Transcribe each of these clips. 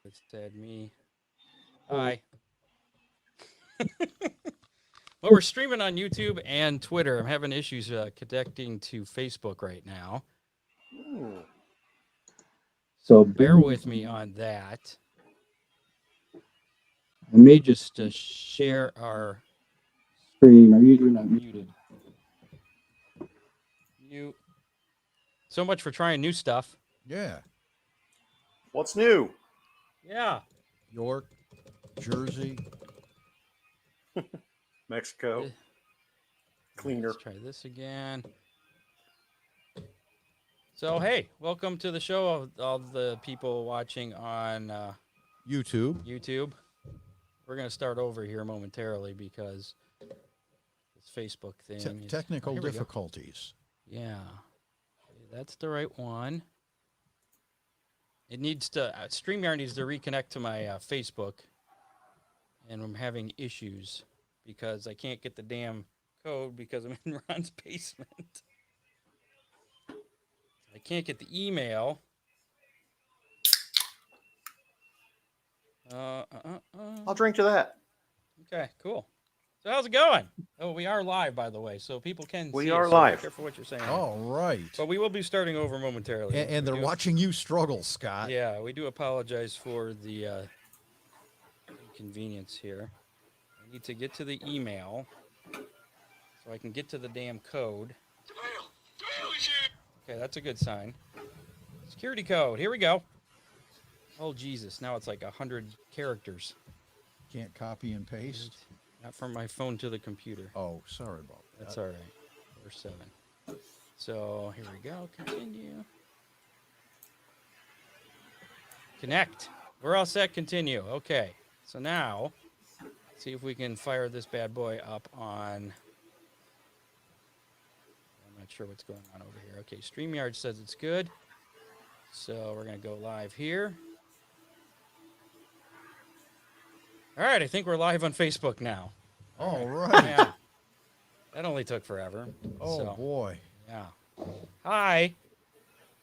It said me. Hi. Well, we're streaming on YouTube and Twitter. I'm having issues connecting to Facebook right now. So bear with me on that. Let me just share our stream. Are you not muted? Mute. So much for trying new stuff. Yeah. What's new? Yeah. York, Jersey. Mexico. Cleaner. Let's try this again. So, hey, welcome to the show, all the people watching on YouTube. We're going to start over here momentarily because this Facebook thing. Technical difficulties. Yeah. That's the right one. It needs to, StreamYard needs to reconnect to my Facebook. And I'm having issues because I can't get the damn code because I'm in Ron's basement. I can't get the email. I'll drink to that. Okay, cool. So how's it going? Oh, we are live, by the way, so people can see. We are us, live. So be careful what you're saying. All right. But we will be starting over momentarily. And they're watching you struggle, Scott. Yeah, we do apologize for the inconvenience here. I need to get to the email so I can get to the damn code. Okay, that's a good sign. Security code. Here we go. Oh, Jesus. Now it's like 100 characters. Can't copy and paste? Not from my phone to the computer. Oh, sorry about that. That's all right. We're 7. So here we go. Continue. Connect. We're all set. Continue. Okay. So now, let's see if we can fire this bad boy up on... I'm not sure what's going on over here. Okay, StreamYard says it's good. So we're going to go live here. All right, I think we're live on Facebook now. All right. Yeah. That only took forever. Oh, so, boy. Yeah. Hi.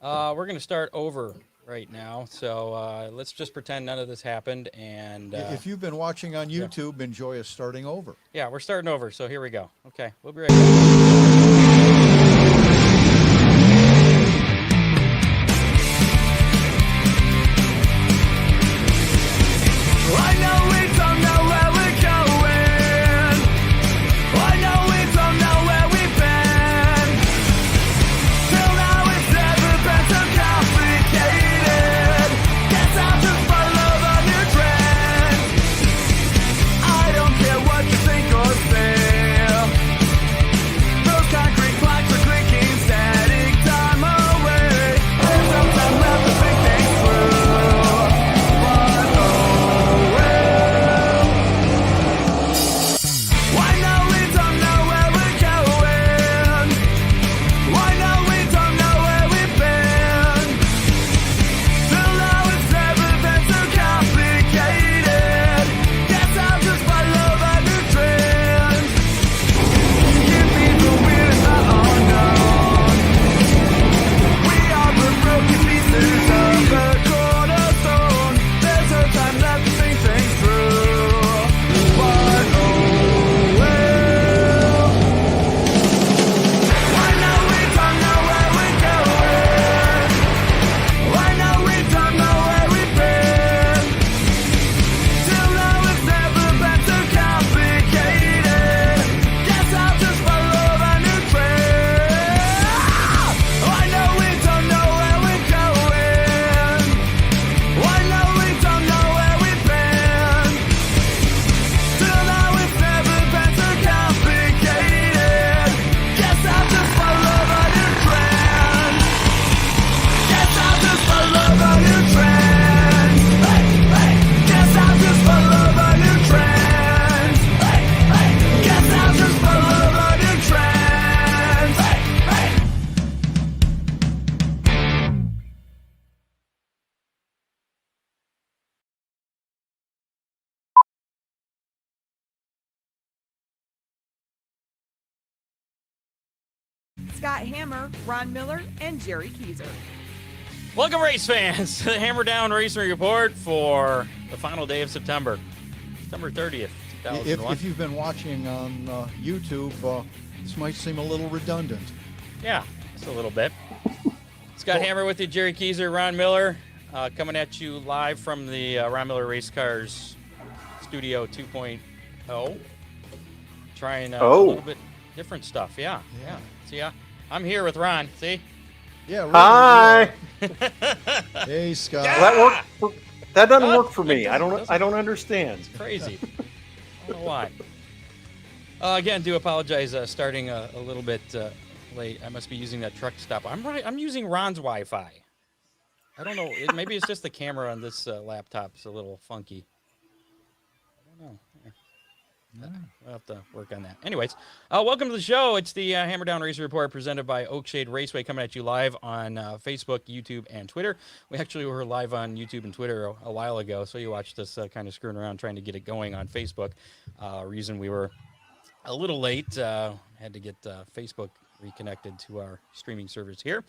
We're going to start over right now. So let's just pretend none of this happened. And if you've been watching on YouTube, enjoy us starting over. Yeah, we're starting over. So here we go. Okay, we'll be right back. Scott Hammer, Ron Miller, and Jerry Keyser. Welcome, race fans, to the Hammer Down Racing Report for the final day of September 30th, 2001. If you've been watching on YouTube, this might seem a little redundant. Yeah, just a little bit. Scott Hammer with you, Jerry Keyser, Ron Miller, coming at you live from the Ron Miller Race Cars Studio 2.0. Trying a little bit different stuff. Yeah. See, I'm here with Ron. See? Yeah. Really, Hi. Hey, Scott. Well, that doesn't work for me. I don't understand. It's crazy. I don't know why. Again, do apologize. Starting a little bit late. I must be using that truck stop. I'm using Ron's Wi-Fi. I don't know. Maybe it's just the camera on this laptop is a little funky. I don't know. We'll have to work on that. Anyways, welcome to the show. It's the Hammer Down Racing Report presented by Oakshade Raceway, coming at you live on Facebook, YouTube, and Twitter. We actually were live on YouTube and Twitter a while ago, so you watched us kind of screwing around trying to get it going on Facebook. Reason we were a little late, had to get Facebook reconnected to our streaming service here.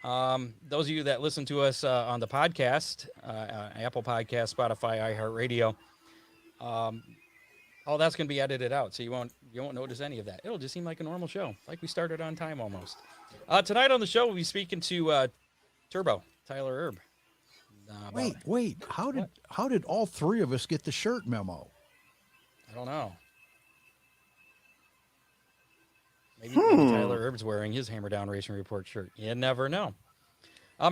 Those of you that listen to us on the podcast, Apple Podcast, Spotify, iHeartRadio, all that's going to be edited out, so you won't notice any of that. It'll just seem like a normal show, like we started on time almost. Tonight on the show, we'll be speaking to Turbo, Tyler Erb. Wait. How did all three of us get the shirt memo? I don't know. Maybe Tyler Erb's wearing his Hammer Down Racing Report shirt. You never know.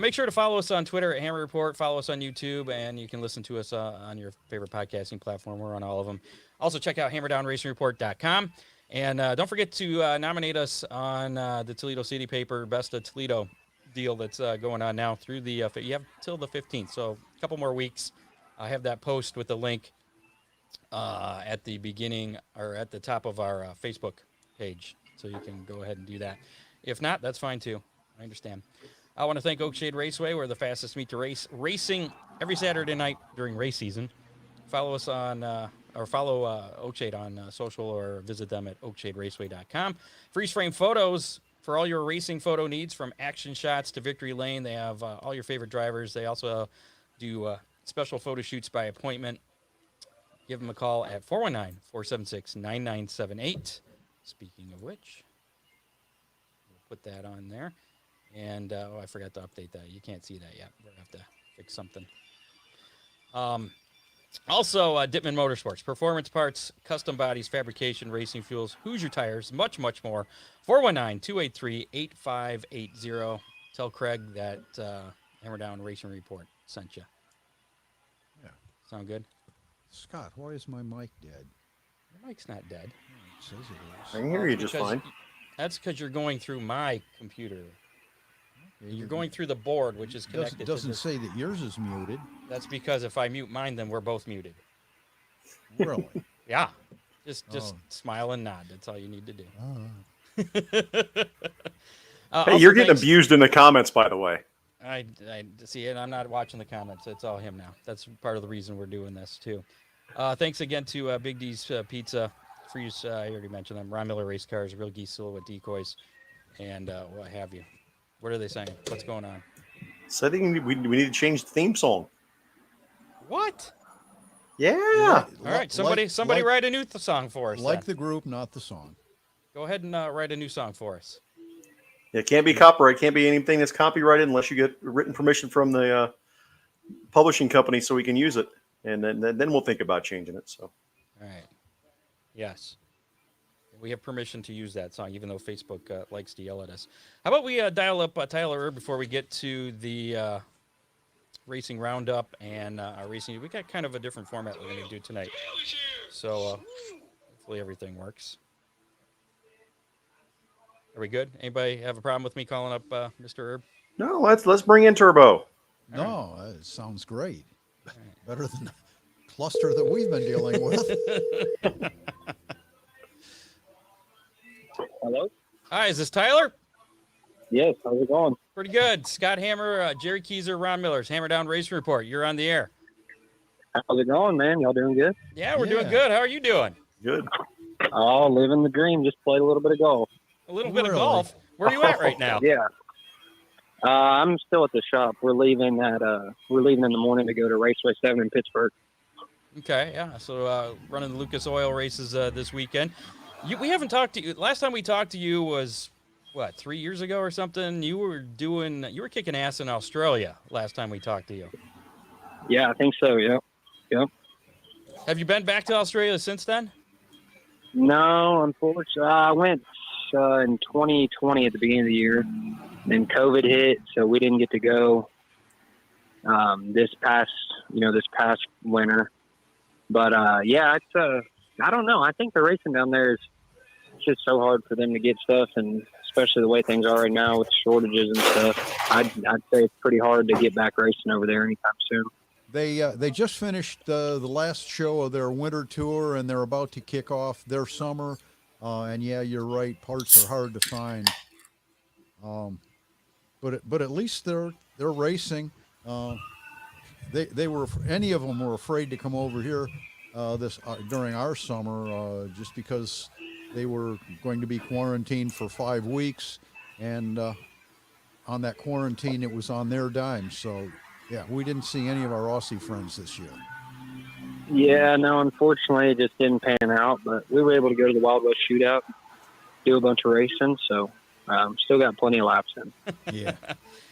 Make sure to follow us on Twitter at Hammer Report. Follow us on YouTube, and you can listen to us on your favorite podcasting platform. We're on all of them. Also, check out HammerdownRacingReport.com. And don't forget to nominate us on the Toledo City Paper Best of Toledo deal that's going on now through the you have till the 15th, so a couple more weeks. I have that post with the link at the beginning or at the top of our Facebook page, so you can go ahead and do that. If not, that's fine too. I understand. I want to thank Oakshade Raceway. We're the fastest meet to race racing every Saturday night during race season. Follow us on follow Oakshade on social, or visit them at oakshaderaceway.com. Freeze frame photos for all your racing photo needs, from action shots to victory lane. They have all your favorite drivers. They also do special photo shoots by appointment. Give them a call at 419-476-9978. Speaking of which, we'll put that on there. And, I forgot to update that. You can't see that yet. We're going to have to fix something. Also, Dittman Motorsports, performance parts, custom bodies, fabrication, racing fuels, Hoosier tires, much, much more. 419-283-8580. Tell Craig that Hammer Down Racing Report sent you. Yeah. Sound good? Scott, why is my mic dead? Your mic's not dead. It says it I is. can hear you just fine. That's because you're going through my computer. You're going through the board, which is connected It doesn't to this. say that yours is muted. That's because if I mute mine, then we're both muted. Really? Yeah. Just smile and nod. That's all you need to do. Hey, you're getting abused in the comments, by the way. I see it. I'm not watching the comments. It's all him now. That's part of the reason we're doing this, too. Thanks again to Big D's Pizza. Freeze, I already mentioned them. Ron Miller Race Cars, Real Geese Silhouette Decoys, and what have you. What are they saying? What's going on? So I think we need to change the theme song. What? Yeah. All right, somebody write a new song for us. Like then. the group, not the song. Go ahead and write a new song for us. It can't be copyright. Can't be anything that's copyrighted unless you get written permission from the publishing company so we can use it. And then we'll think about changing it. So. All right. Yes. We have permission to use that song, even though Facebook likes to yell at us. How about we dial up Tyler Erb before we get to the racing roundup and our racing. We got kind of a different format we're going to do tonight. So hopefully everything works. Are we good? Anybody have a problem with me calling up Mr. Erb? No, let's bring in Turbo. No, it sounds great. Better than the cluster that we've been dealing with. Hello? Hi, is this Tyler? Yes, how's it going? Pretty good. Scott Hammer, Jerry Keyser, Ron Miller's Hammer Down Racing Report. You're on the air. How's it going, man? Y'all doing good? Yeah, we're doing good. How are you doing? Good. Oh, living the dream. Just played a little bit of golf. A little bit of golf. Where are you at right now? Yeah. I'm still at the shop. We're leaving in the morning to go to Raceway 7 in Pittsburgh. Okay, yeah. So running the Lucas Oil races this weekend. We haven't talked to you. Last time we talked to you was what, 3 years ago or something? You were kicking ass in Australia last time we talked to you. Yeah, I think so. Yep. Have you been back to Australia since then? No, unfortunately, I went in 2020 at the beginning of the year. Then COVID hit, so we didn't get to go this past winter. But yeah, it's I don't know. I think the racing down there is just so hard for them to get stuff, and especially the way things are right now with shortages and stuff. I'd say it's pretty hard to get back racing over there anytime soon. They just finished the last show of their winter tour, and they're about to kick off their summer. And yeah, you're right. Parts are hard to find. But at least they're racing. They were, any of them were afraid to come over here during our summer just because they were going to be quarantined for 5 weeks, and on that quarantine it was on their dime. So yeah, we didn't see any of our Aussie friends this year. Yeah, no, unfortunately it just didn't pan out, but we were able to go to the Wild West Shootout, do a bunch of racing, so still got plenty of laps in. Yeah.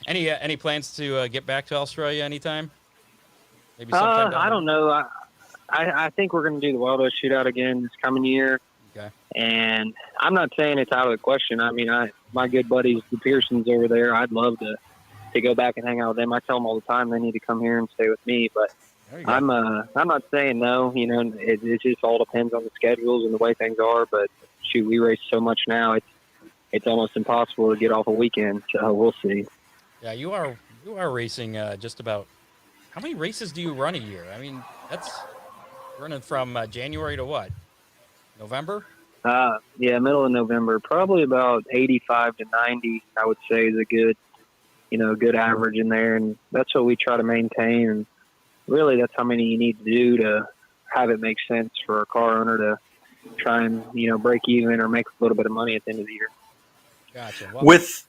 Any plans to get back to Australia anytime? Maybe sometime down I don't know. I think we're going to do the Wild West Shootout again this coming year. Okay. And I'm not saying it's out of the question. I mean, my good buddies, the Pearsons over there, I'd love to go back and hang out with them. I tell them all the time they need to come here and stay with me. But I'm not saying no. You know, it just all depends on the schedules and the way things are. But shoot, we race so much now, it's almost impossible to get off a weekend. So we'll see. Yeah, you are racing just about. How many races do you run a year? I mean, that's running from January to what? November? Yeah, middle of November. Probably about 85 to 90, I would say, is a good average in there. And that's what we try to maintain. And really, that's how many you need to do to have it make sense for a car owner to try and, break even or make a little bit of money at the end of the year. Gotcha. Well, With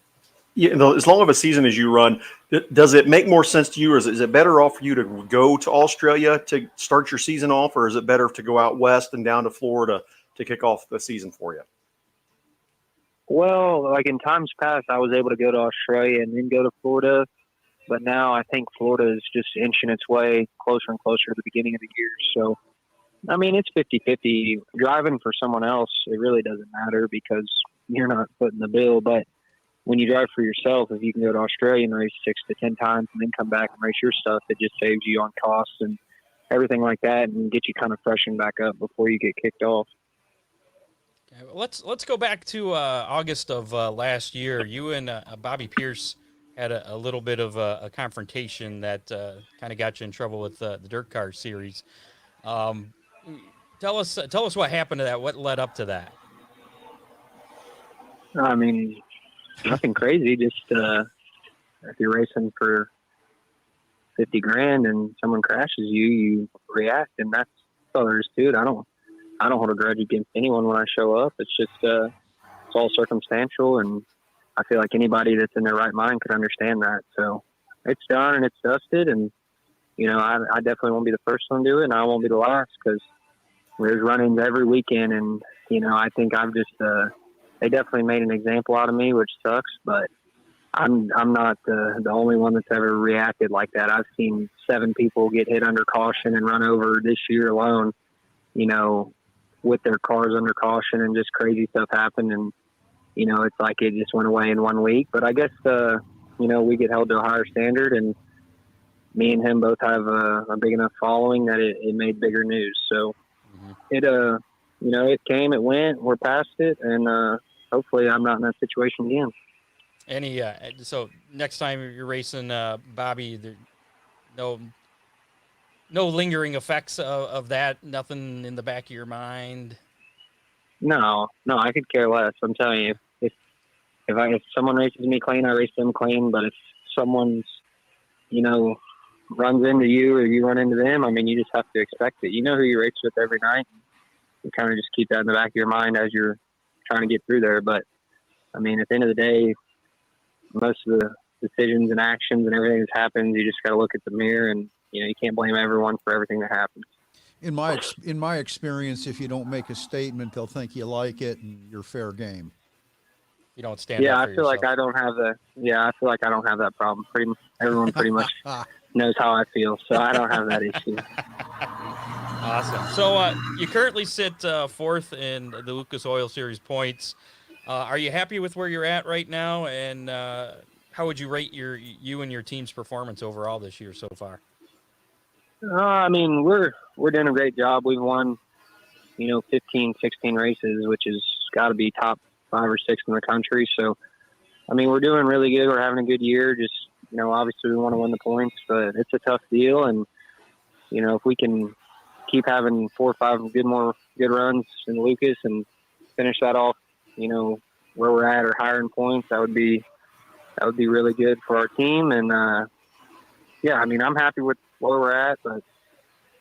as long of a season as you run, does it make more sense to you, or is it better off for you to go to Australia to start your season off, or is it better to go out west and down to Florida to kick off the season for you? Well, like in times past, I was able to go to Australia and then go to Florida. But now I think Florida is just inching its way closer and closer to the beginning of the year. So, I mean, it's 50-50. Driving for someone else, it really doesn't matter because you're not footing the bill. But when you drive for yourself, if you can go to Australia and race 6 to 10 times and then come back and race your stuff, it just saves you on costs and everything like that and get you kind of freshened back up before you get kicked off. okay, well, let's go back to August of last year. You and Bobby Pierce had a little bit of a confrontation that kind of got you in trouble with the Dirt Car Series. Tell us what happened to that. What led up to that? I mean, nothing crazy. Just if you're racing for 50 grand and someone crashes you, you react, and that's all there is to it. I don't hold a grudge against anyone when I show up. It's just it's all circumstantial, and I feel like anybody that's in their right mind could understand that. So it's done and it's dusted, and I definitely won't be the first one to do it, and I won't be the last because there's run-ins every weekend, and I think I've just they definitely made an example out of me, which sucks, but I'm not the only one that's ever reacted like that. I've seen 7 people get hit under caution and run over this year alone, with their cars under caution, and just crazy stuff happened. And, it's like it just went away in 1 week. But I guess, we get held to a higher standard, and me and him both have a big enough following that it made bigger news. So it came, it went, we're past it, and hopefully I'm not in that situation again. So next time you're racing Bobby, no lingering effects of that, nothing in the back of your mind? No, I could care less. I'm telling you, if someone races me clean, I race them clean. But if someone's, runs into you or you run into them, I mean, you just have to expect it. You know who you race with every night. You kind of just keep that in the back of your mind as you're trying to get through there. But I mean, at the end of the day, most of decisions and actions and everything that happens. You just got to look at the mirror, and you can't blame everyone for everything that happens. In my experience, if you don't make a statement, they'll think you like it and you're fair game. You don't stand up for I feel yourself. like I don't have that problem. Everyone pretty much knows how I feel, so I don't have that issue. Awesome. So you currently sit fourth in the Lucas Oil Series points. Are you happy with where you're at right now? And how would you rate you and your team's performance overall this year so far? I mean, we're doing a great job. We've won, 15, 16 races, which has got to be top 5 or 6 in the country. So, I mean, we're doing really good. We're having a good year. Just, obviously we want to win the points, but it's a tough deal. And, if we can keep having 4 or 5 good runs in Lucas and finish that off, where we're at or higher in points, that would be really good for our team. And, I mean, I'm happy with where we're at, but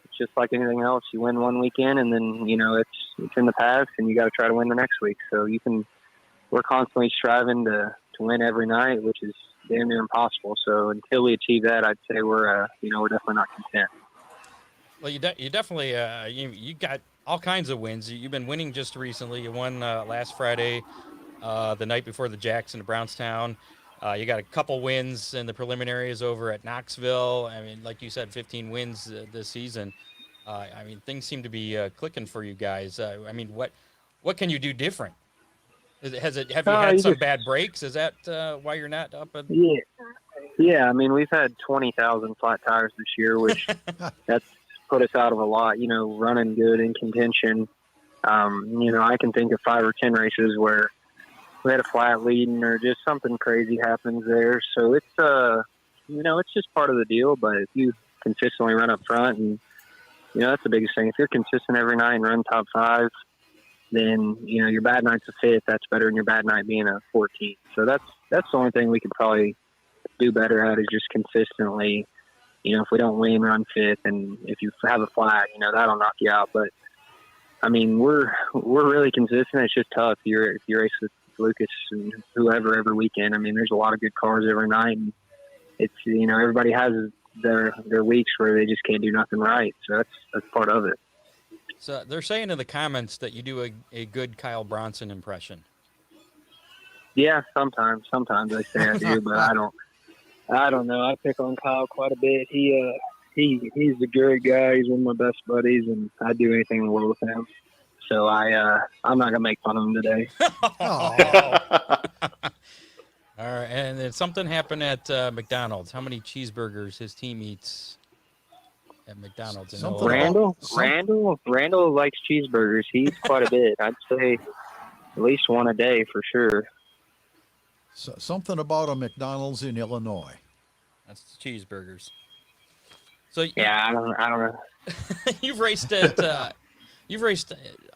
it's just like anything else. You win one weekend and then, it's in the past and you got to try to win the next week. So we're constantly striving to win every night, which is damn near impossible. So until we achieve that, I'd say we're definitely not content. Well, you definitely, you got all kinds of wins. You've been winning just recently. You won last Friday, the night before the Jackson to Brownstown. You got a couple wins in the preliminaries over at Knoxville. I mean, like you said, 15 wins this season. I mean, things seem to be clicking for you guys. I mean, what can you do different? Have you had some bad breaks? Is that why you're not up? Yeah. I mean, we've had 20,000 flat tires this year, which that's put us out of a lot. Running good in contention. I can think of 5 or 10 races where we had a flat leading or just something crazy happens there. So it's, it's just part of the deal. But if you consistently run up front and, that's the biggest thing. If you're consistent every night and run top 5, then, your bad night's a 5th. That's better than your bad night being a 14. So that's the only thing we could probably do better at is just consistently, if we don't win, run 5th. And if you have a flat, that'll knock you out. But I mean, we're really consistent. It's just tough. If you race with Lucas and whoever every weekend, I mean, there's a lot of good cars every night, and it's, everybody has their weeks where they just can't do nothing right. So that's part of it. So they're saying in the comments that you do a good Kyle Bronson impression. Yeah, sometimes they say I do, but I don't know. I pick on Kyle quite a bit. He's a great guy. He's one of my best buddies, and I'd do anything in the world with him. So I'm not gonna make fun of him today. All right, and then something happened at McDonald's. How many cheeseburgers his team eats at McDonald's? Randall likes cheeseburgers. He eats quite a bit. I'd say at least one a day for sure. So, something about a McDonald's in Illinois. That's the cheeseburgers. So yeah, I don't know. You've raced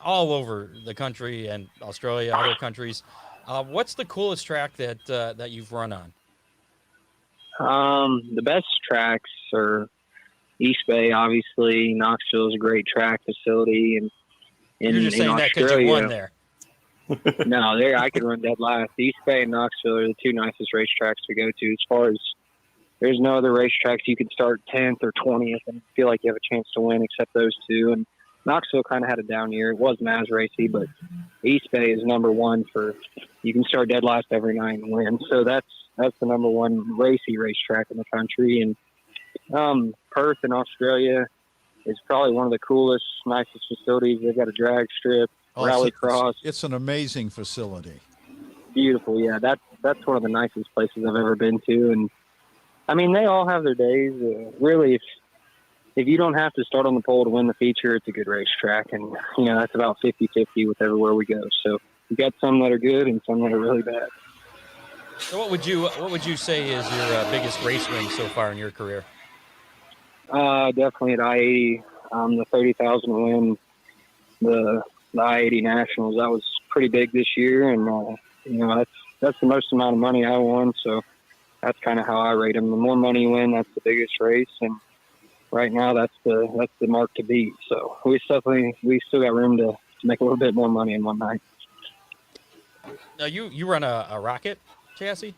all over the country and Australia, other countries. What's the coolest track that you've run on? The best tracks are East Bay, obviously. Knoxville is a great track facility, and you're just saying that because you won there. No, I could run dead last. East Bay and Knoxville are the 2 nicest racetracks to go to. As far as there's no other racetracks you could start 10th or 20th and feel like you have a chance to win except those 2. And Knoxville kind of had a down year. It wasn't as racy, but East Bay is number 1 for you can start dead last every night and win. So that's the number 1 racy racetrack in the country. And Perth in Australia is probably one of the coolest, nicest facilities. They've got a drag strip, rallycross. It's an amazing facility. Beautiful, yeah. That's one of the nicest places I've ever been to. And I mean, they all have their days. Really, if you don't have to start on the pole to win the feature, it's a good racetrack. And, that's about 50-50 with everywhere we go. So you got some that are good and some that are really bad. So what would you say is your biggest race win so far in your career? Definitely at I-80, the 30,000 win, the I-80 Nationals. That was pretty big this year. And, that's the most amount of money I won. So that's kind of how I rate them. The more money you win, that's the biggest race. And right now that's the mark to beat. So we still got room to make a little bit more money in one night. Now you run a rocket chassis?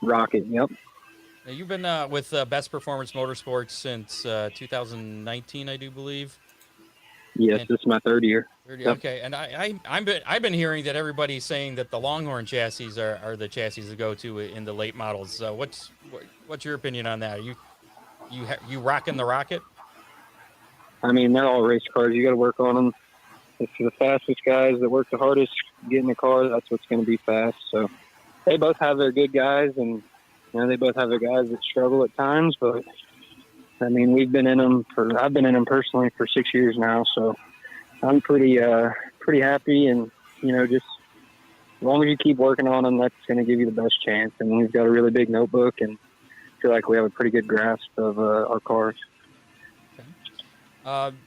Rocket. Yep. Now, you've been with Best Performance Motorsports since 2019, I do believe. Yes, And this is my third year. Yep. okay, and I've been hearing that everybody's saying that the Longhorn chassis are the chassis to go to in the late models. What's your opinion on that? Are you rocking the Rocket? I mean, they're all race cars. You got to work on them. If the fastest guys that work the hardest get in the car, that's what's going to be fast. So they both have their good guys, and they both have their guys that struggle at times. But I mean, I've been in them personally for 6 years now, so I'm pretty happy. And just as long as you keep working on them, that's going to give you the best chance. And we've got a really big notebook, and I feel like we have a pretty good grasp of our cars.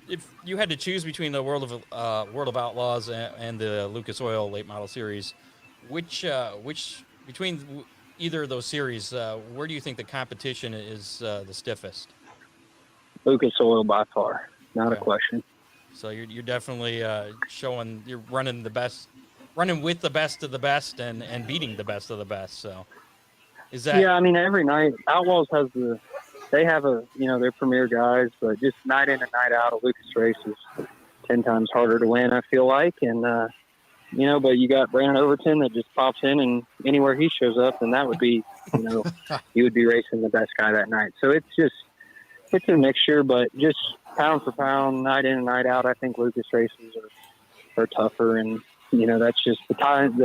If you had to choose between the World of Outlaws and the Lucas Oil Late Model Series, which between either of those series, where do you think the competition is the stiffest? Lucas Oil by far, not a Okay. question. So you're definitely showing you're running with the best of the best and beating the best of the best. So is that? Yeah, I mean, every night Outlaws they have their premier guys, but just night in and night out, a Lucas race is 10 times harder to win, I feel like. And, but you got Brandon Overton that just pops in, and anywhere he shows up, and that would be, he would be racing the best guy that night. So it's a mixture, but just pound for pound, night in and night out, I think Lucas races are tougher. And, that's just the time,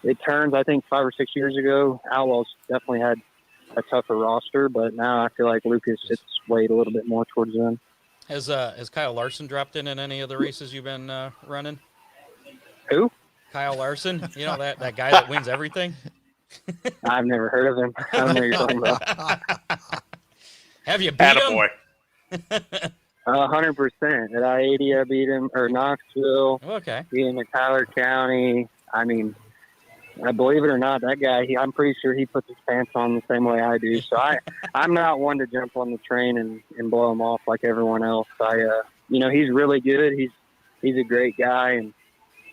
it turns. I think 5 or 6 years ago, Outlaws definitely had a tougher roster, but now I feel like Lucas, it's weighed a little bit more towards them. Has Kyle Larson dropped in any of the races you've been running? Who? Kyle Larson, that guy that wins everything. I've never heard of him. I don't know what you're talking about. Have you beat him? Attaboy. 100%. At I-80, I beat him, or Knoxville. Okay. Beat him at Tyler County. I mean, believe it or not, that guy, I'm pretty sure he puts his pants on the same way I do. So I'm not one to jump on the train and blow him off like everyone else. He's really good. He's a great guy, and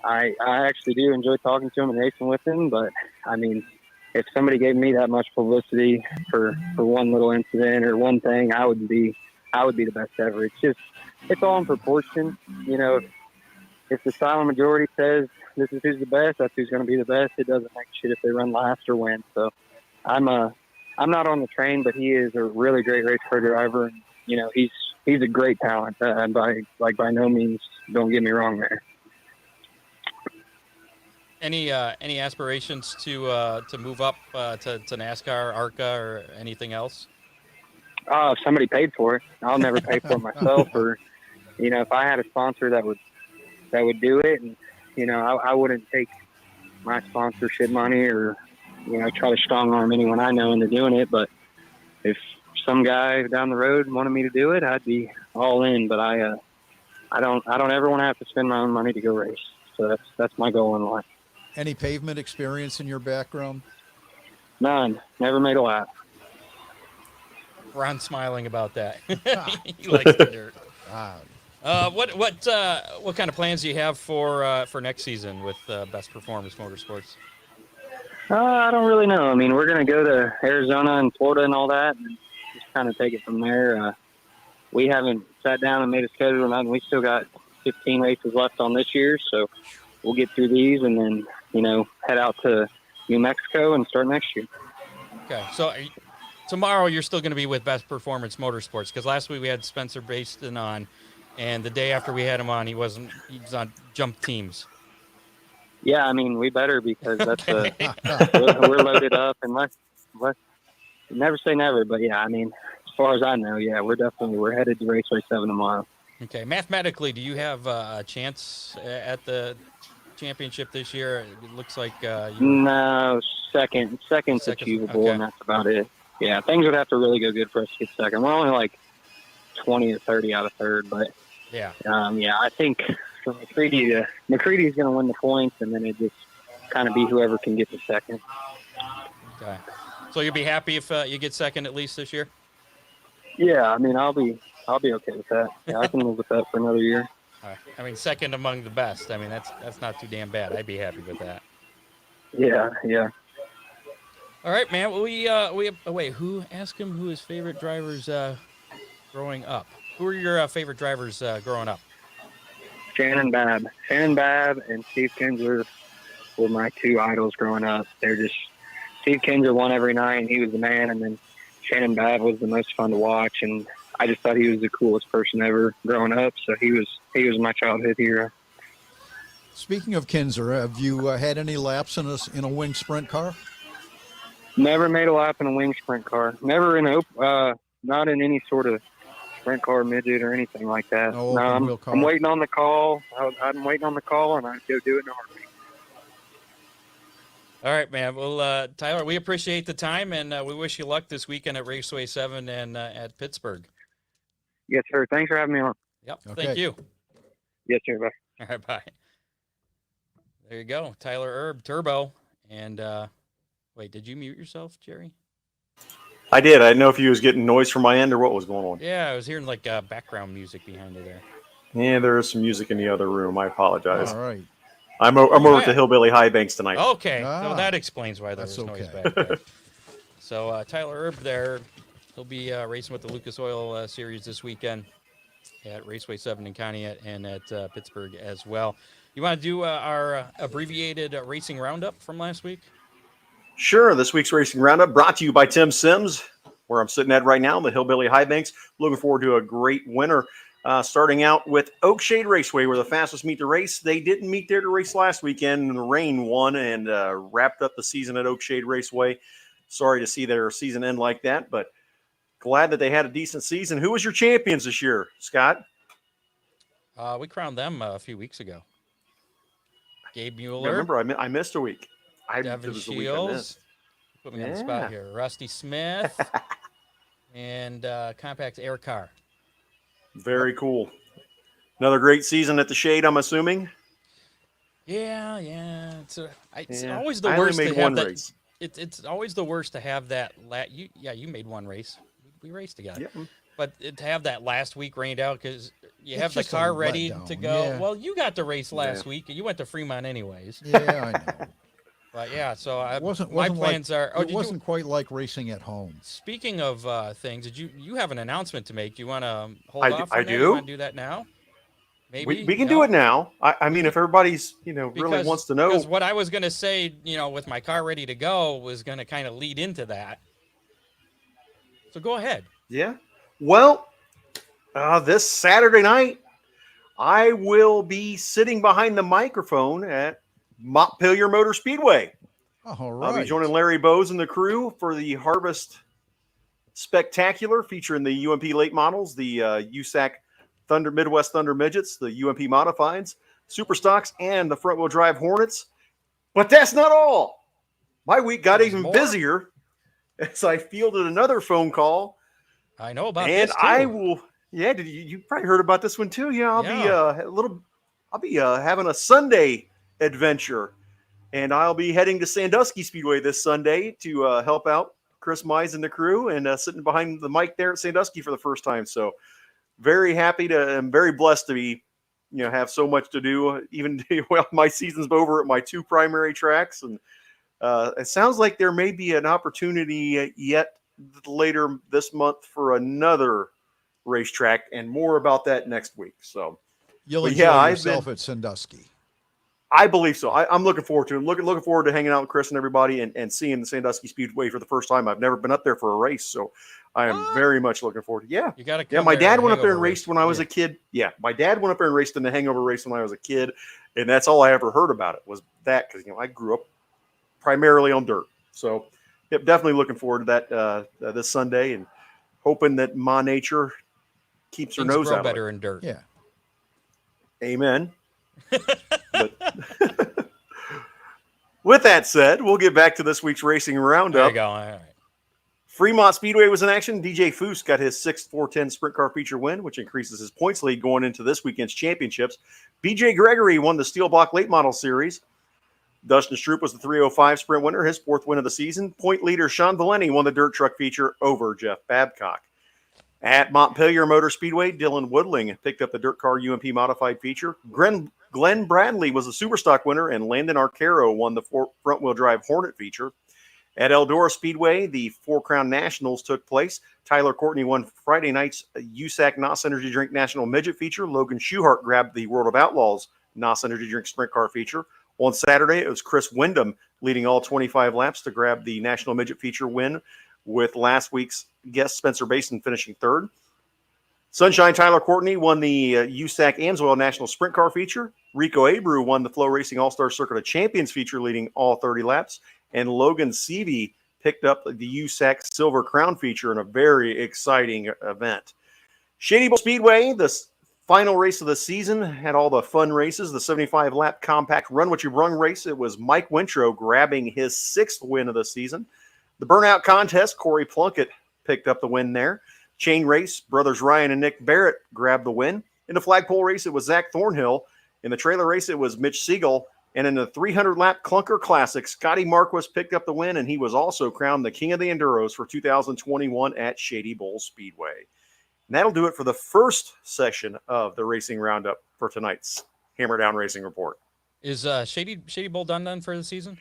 I actually do enjoy talking to him and racing with him. But I mean, if somebody gave me that much publicity for one little incident or one thing, I would be the best ever. It's all in proportion. If the silent majority says this is who's the best, that's who's going to be the best. It doesn't make shit if they run last or win. So I'm not on the train, but he is a really great race car driver. And, he's a great talent. And by no means, don't get me wrong there. Any aspirations to move up to NASCAR, ARCA, or anything else? If somebody paid for it, I'll never pay for it myself. Or, if I had a sponsor that would do it, and I wouldn't take my sponsorship money or try to strong arm anyone I know into doing it. But if some guy down the road wanted me to do it, I'd be all in. But I don't ever want to have to spend my own money to go race. So that's my goal in life. Any pavement experience in your background? None. Never made a lap. Ron's smiling about that. He likes the dirt. What kind of plans do you have for next season with Best Performance Motorsports? I don't really know. I mean, we're going to go to Arizona and Florida and all that, and just kind of take it from there. We haven't sat down and made a schedule or nothing. We still got 15 races left on this year, so we'll get through these and then, head out to New Mexico and start next year. Okay, so tomorrow you're still going to be with Best Performance Motorsports, because last week we had Spencer Baston on, and the day after we had him on, he was on Jump Teams. Yeah, I mean, we better, because that's we're loaded up, and let's never say never, but yeah, I mean, as far as I know, yeah, we're headed to Raceway 7 tomorrow. Okay, mathematically, do you have a chance at the championship this year? It looks like no, second's achievable, okay. And that's about it. Yeah, things would have to really go good for us to get second. We're only like 20 or 30 out of third, but yeah, I think for McCready's going to win the points, and then it just kind of be whoever can get the second. Okay, so you'll be happy if you get second at least this year? Yeah, I mean, I'll be okay with that. Yeah, I can live with that for another year. I mean, second among the best. I mean, that's not too damn bad. I'd be happy with that. Yeah. All right, man. Well, wait. Who ask him who his favorite drivers growing up? Who are your favorite drivers growing up? Shannon Babb. Shannon Babb and Steve Kinsler were my two idols growing up. They're just Steve Kinsler won every night, and he was the man. And then Shannon Babb was the most fun to watch, and I just thought he was the coolest person ever growing up. So he was my childhood hero. Speaking of Kinzer, have you had any laps in a wing sprint car? Never made a lap in a wing sprint car. Never in not in any sort of sprint car, midget, or anything like that. No No, open wheel car. I'm waiting on the call. I'm waiting on the call, and I'd go do it in a heartbeat. All right, man. Well, Tyler, we appreciate the time, and we wish you luck this weekend at Raceway 7 and at Pittsburgh. Yes, sir. Thanks for having me on. Yep. Okay. Thank you. Yes, sir. Bye. All right, bye. There you go, Tyler Erb, Turbo. And wait, did you mute yourself, Jerry? I did. I didn't know if you was getting noise from my end or what was going on. Yeah, I was hearing like background music behind you there. Yeah, there is some music in the other room. I apologize. All right. I'm over at the Yeah. Hillbilly High Banks tonight. Okay, Ah, so that explains why there was that's noise okay. back there. So Tyler Erb there, he'll be racing with the Lucas Oil Series this weekend at Raceway 7 in Conneaut and at Pittsburgh as well. You want to do our abbreviated racing roundup from last week? Sure. This week's Racing Roundup brought to you by Tim Sims, where I'm sitting at right now, the Hillbilly High Banks. Looking forward to a great winter. Starting out with Oakshade Raceway, where the fastest meet the race. They didn't meet there to race last weekend, and the rain won and wrapped up the season at Oakshade Raceway. Sorry to see their season end like that, but glad that they had a decent season. Who was your champions this year, Scott? We crowned them a few weeks ago. Gabe Mueller. Yeah, remember, I missed a week. Devin it was the week I Shields. missed. Put me on the Yeah. spot here. Rusty Smith and Compact Air Car. Very cool. Another great season at the Shade, I'm assuming. Yeah. It's Yeah. always the I only worst made to have one that. race. It's always the worst to have that. You made one race. We raced together. Yeah. But to have that last week rained out because you have the just a car ready letdown, to go. yeah. Well, you got the race last Yeah. week, and you went to Fremont anyways. Yeah, I know. But yeah, so It wasn't my like- plans are. Oh, it wasn't quite like racing at home. Speaking of things, did you have an announcement to make? Do you want to hold I off? do- I on that? do. You want to do that now? Maybe We can No? do it now. I mean, if everybody's really wants to know. Because what I was going to say, with my car ready to go, was going to kind of lead into that. So go ahead. Yeah. Well, this Saturday night, I will be sitting behind the microphone at Montpelier Motor Speedway. All I'll be right. joining Larry Bowes and the crew for the Harvest Spectacular featuring the UMP late models, the USAC Midwest Thunder Midgets, the UMP Modifieds, Super Stocks, and the front wheel drive Hornets. But that's not all. My week got There's even more? busier as I fielded another phone call. I know about And this too. I will. Yeah, did you probably heard about this one too? Yeah, I'll be having a Sunday adventure, and I'll be heading to Sandusky Speedway this Sunday to help out Chris Mize and the crew, and sitting behind the mic there at Sandusky for the first time. So very happy I'm very blessed to be, have so much to do. Even well, my season's over at my two primary tracks, and it sounds like there may be an opportunity yet later this month for another racetrack, and more about that next week. So You'll but enjoy yeah, I've yourself at Sandusky. I believe so. I'm looking forward to it. Looking forward to hanging out with Chris and everybody and seeing the Sandusky Speedway for the first time. I've never been up there for a race, so I am What? very much looking forward to it. Yeah. You got to. Yeah, my dad went up there and race. raced when I was a kid. Yeah, my dad went up there and raced in the hangover race when I was a kid, and that's all I ever heard about it was that, because I grew up primarily on dirt. So, yep, definitely looking forward to that this Sunday, and hoping that Ma Nature keeps her Things nose grow out better of it. in dirt. Yeah. Amen. But with that said, we'll get back to this week's racing There roundup. you go. All right. Fremont Speedway was in action. DJ Foose got his sixth 410 sprint car feature win, which increases his points lead going into this weekend's championships. BJ Gregory won the Steel Block Late Model Series. Dustin Stroop was the 305 sprint winner, his fourth win of the season. Point leader Sean Valeni won the dirt truck feature over Jeff Babcock. At Montpelier Motor Speedway, Dylan Woodling picked up the dirt car UMP modified feature. Glenn Bradley was the Superstock winner, and Landon Arcaro won the front-wheel drive Hornet feature. At Eldora Speedway, the Four Crown Nationals took place. Tyler Courtney won Friday night's USAC NOS Energy Drink National Midget feature. Logan Schuhart grabbed the World of Outlaws NOS Energy Drink Sprint Car feature. On Saturday, it was Chris Wyndham leading all 25 laps to grab the National Midget feature win, with last week's guest Spencer Basin finishing third. Sunshine Tyler Courtney won the USAC Amsoil National Sprint Car feature. Rico Abreu won the Flow Racing All-Star Circuit of Champions feature, leading all 30 laps. And Logan Seavey picked up the USAC Silver Crown feature in a very exciting event. Shady Bowl Speedway, the final race of the season, had all the fun races. The 75-lap compact Run What You Brung race, it was Mike Wintro grabbing his 6th win of the season. The Burnout Contest, Corey Plunkett picked up the win there. Chain race, brothers Ryan and Nick Barrett grabbed the win. In the flagpole race, it was Zach Thornhill. In the trailer race, it was Mitch Siegel. And in the 300-lap Clunker Classic, Scotty Marquis picked up the win, and he was also crowned the King of the Enduros for 2021 at Shady Bowl Speedway. And that'll do it for the first session of the Racing Roundup for tonight's Hammer Down Racing Report. Is Shady Bowl done for the season?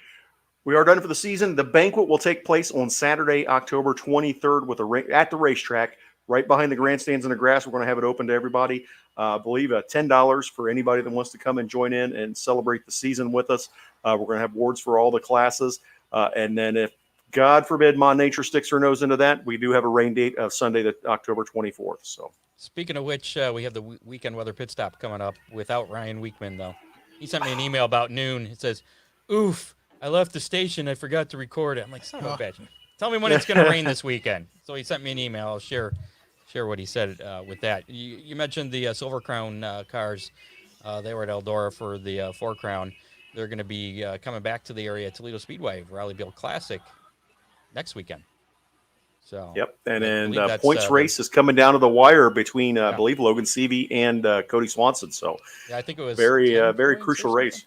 We are done for the season. The banquet will take place on Saturday, October 23rd at the racetrack, right behind the grandstands in the grass. We're going to have it open to everybody. I believe $10 for anybody that wants to come and join in and celebrate the season with us. We're going to have awards for all the classes. And then if, God forbid, Mon Nature sticks her nose into that, we do have a rain date of Sunday, October 24th. So, speaking of which, we have the weekend weather pit stop coming up without Ryan Weekman, though. He sent me an email about noon. It says, oof, I left the station. I forgot to record it. I'm like, son of a bitch. Tell me when it's going to rain this weekend. So he sent me an email. I'll share what he said with that. You mentioned the Silver Crown cars. They were at Eldora for the Four Crown. They're going to be coming back to the area at Toledo Speedway, Rallyville Classic, next weekend. So yep. And then that's, points race is coming down to the wire between, I believe, Logan Seavey and Cody Swanson. So yeah, I think it was very crucial race.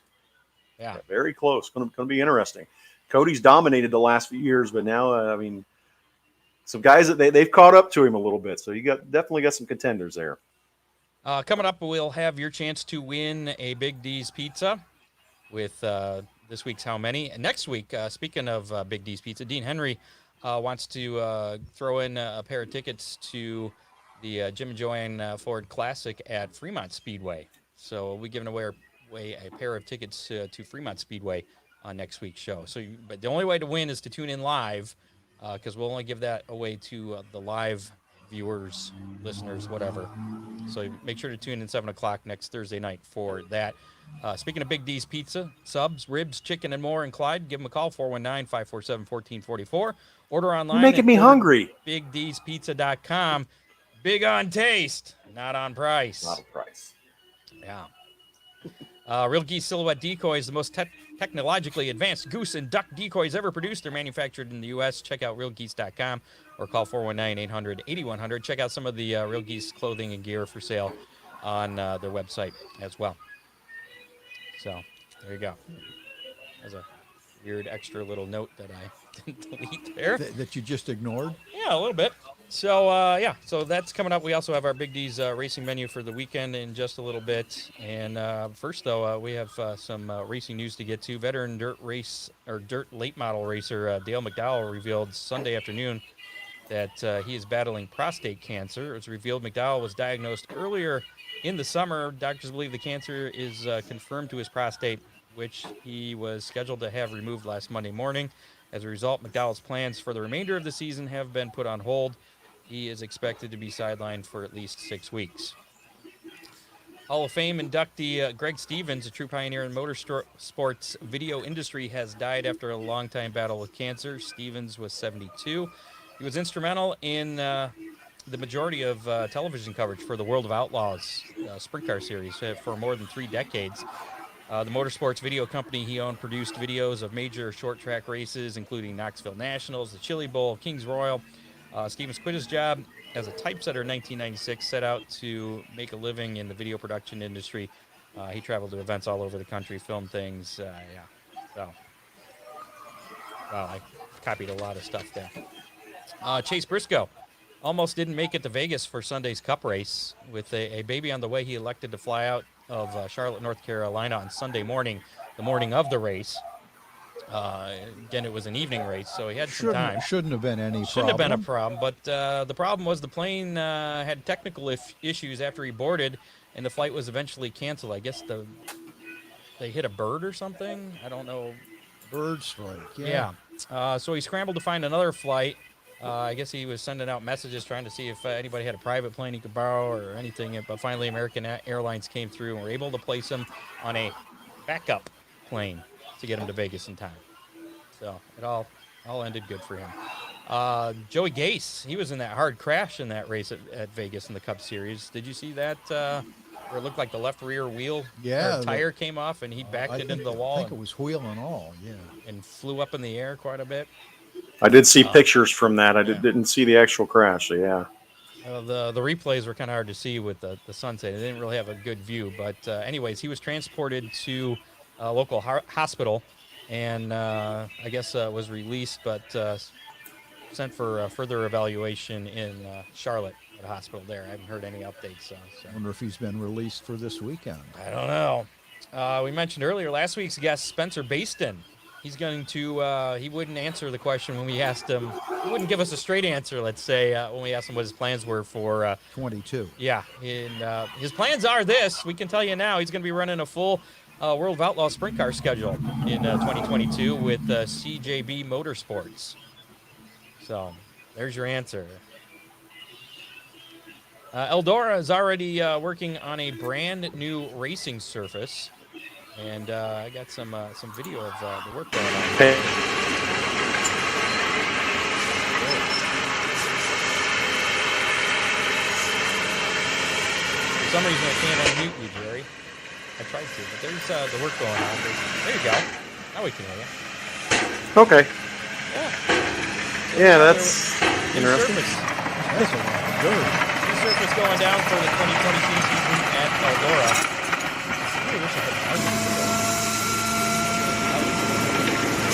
Yeah, very close. Going to be interesting. Cody's dominated the last few years, but now, some guys that they've caught up to him a little bit. So you definitely got some contenders there. Coming up, we'll have your chance to win a Big D's pizza with this week's How Many. And next week, speaking of Big D's Pizza, Dean Henry wants to throw in a pair of tickets to the Jim and Joanne Ford Classic at Fremont Speedway. So we'll be giving away a pair of tickets to Fremont Speedway on next week's show. But the only way to win is to tune in live, because we'll only give that away to the live viewers, listeners, whatever. So make sure to tune in 7 o'clock next Thursday night for that. Speaking of Big D's Pizza, subs, ribs, chicken, and more in Clyde, give them a call, 419-547-1444. Order online. You're making me hungry. BigD'sPizza.com. Big on taste, not on price. Not on price. Yeah. Real Geese Silhouette Decoys, the most technologically advanced goose and duck decoys ever produced. They're manufactured in the U.S. Check out realgeese.com or call 419-800-8100. Check out some of the Real Geese clothing and gear for sale on their website as well. So, there you go. There's a weird extra little note that I didn't delete there. That you just ignored? Yeah, a little bit. So, so that's coming up. We also have our Big D's racing menu for the weekend in just a little bit. And first, though, we have some racing news to get to. Veteran dirt late model racer Dale McDowell revealed Sunday afternoon that he is battling prostate cancer. It was revealed McDowell was diagnosed earlier in the summer. Doctors believe the cancer is confirmed to his prostate, which he was scheduled to have removed last Monday morning. As a result, McDowell's plans for the remainder of the season have been put on hold. He is expected to be sidelined for at least 6 weeks. Hall of Fame inductee Greg Stevens, a true pioneer in motorsports video industry, has died after a long-time battle with cancer. Stevens was 72. He was instrumental in the majority of television coverage for the World of Outlaws sprint car series for more than 3 decades. The motorsports video company he owned produced videos of major short track races, including Knoxville Nationals, the Chili Bowl, Kings Royal. Stevens quit his job as a typesetter in 1996, set out to make a living in the video production industry. He traveled to events all over the country, filmed things. So, wow, I copied a lot of stuff there. Chase Briscoe almost didn't make it to Vegas for Sunday's Cup race. With a baby on the way, he elected to fly out of Charlotte, North Carolina on Sunday morning, the morning of the race, Again, it was an evening race, so he had some time. Shouldn't have been any Shouldn't have been a problem. problem, but the problem was the plane had technical issues after he boarded, and the flight was eventually canceled. I guess they hit a bird or something. I don't know. Bird strike. Yeah. So he scrambled to find another flight. I guess he was sending out messages trying to see if anybody had a private plane he could borrow or anything. But finally, American Airlines came through and were able to place him on a backup plane to get him to Vegas in time. So it all ended good for him. Joey Gase, he was in that hard crash in that race at Vegas in the Cup Series. Did you see that? Where it looked like the left rear wheel tire came off and he backed it into the wall. I think it was wheel and all, yeah. And flew up in the air quite a bit. I did see pictures from that. I didn't see the actual crash. So yeah. The replays were kind of hard to see with the sunset. It didn't really have a good view. But anyways, he was transported to a local hospital and I guess was released, but sent for further evaluation in Charlotte at a hospital there. I haven't heard any updates. So. I wonder if he's been released for this weekend. I don't know. We mentioned earlier last week's guest, Spencer Baston. He's going to, he wouldn't answer the question when we asked him. He wouldn't give us a straight answer, let's say, when we asked him what his plans were for 22. Yeah. And his plans are this. We can tell you now. He's going to be running a full World of Outlaw sprint car schedule in 2022 with CJB Motorsports. So there's your answer. Eldora is already working on a brand new racing surface. And I got some video of the work going on. Hey. For some reason, I can't unmute you, Jerry. I tried to, but there's the work going on. There you go. Now we can hear you. Okay. Yeah, that's interesting. That's a lot of dirt. New surface going down for the 2022 season at Eldora.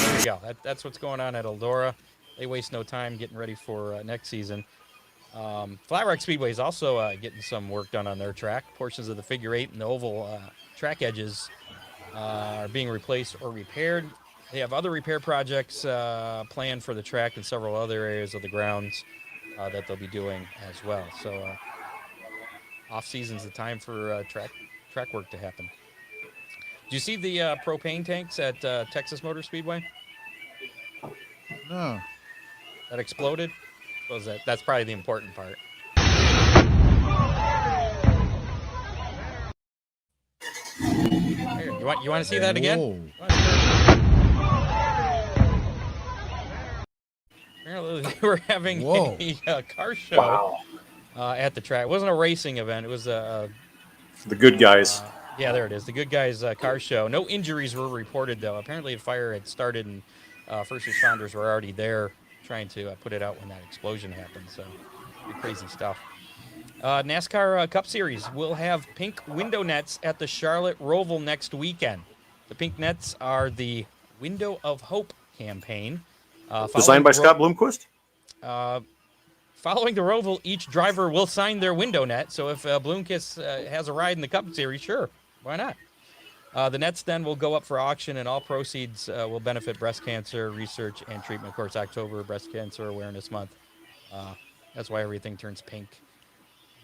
There you go. That's what's going on at Eldora. They waste no time getting ready for next season. Flat Rock Speedway is also getting some work done on their track. Portions of the figure eight and the oval track edges are being replaced or repaired. They have other repair projects planned for the track and several other areas of the grounds that they'll be doing as well. So off season's the time for track work to happen. Did you see the propane tanks at Texas Motor Speedway? No. That exploded? That's probably the important part. Here, you want to see that again? Whoa. Apparently they were having a car show at the track. It wasn't a racing event. It was the good guys. Yeah, there it is. The Good Guys car show. No injuries were reported, though. Apparently the fire had started and first responders were already there trying to put it out when that explosion happened. So pretty crazy stuff. NASCAR Cup Series will have pink window nets at the Charlotte Roval next weekend. The pink nets are the Window of Hope campaign. Designed by Scott Bloomquist? Following the Roval, each driver will sign their window net. So if Bloomquist has a ride in the Cup Series, sure, why not? The nets then will go up for auction, and all proceeds will benefit breast cancer research and treatment. Of course, October, Breast Cancer Awareness Month. That's why everything turns pink.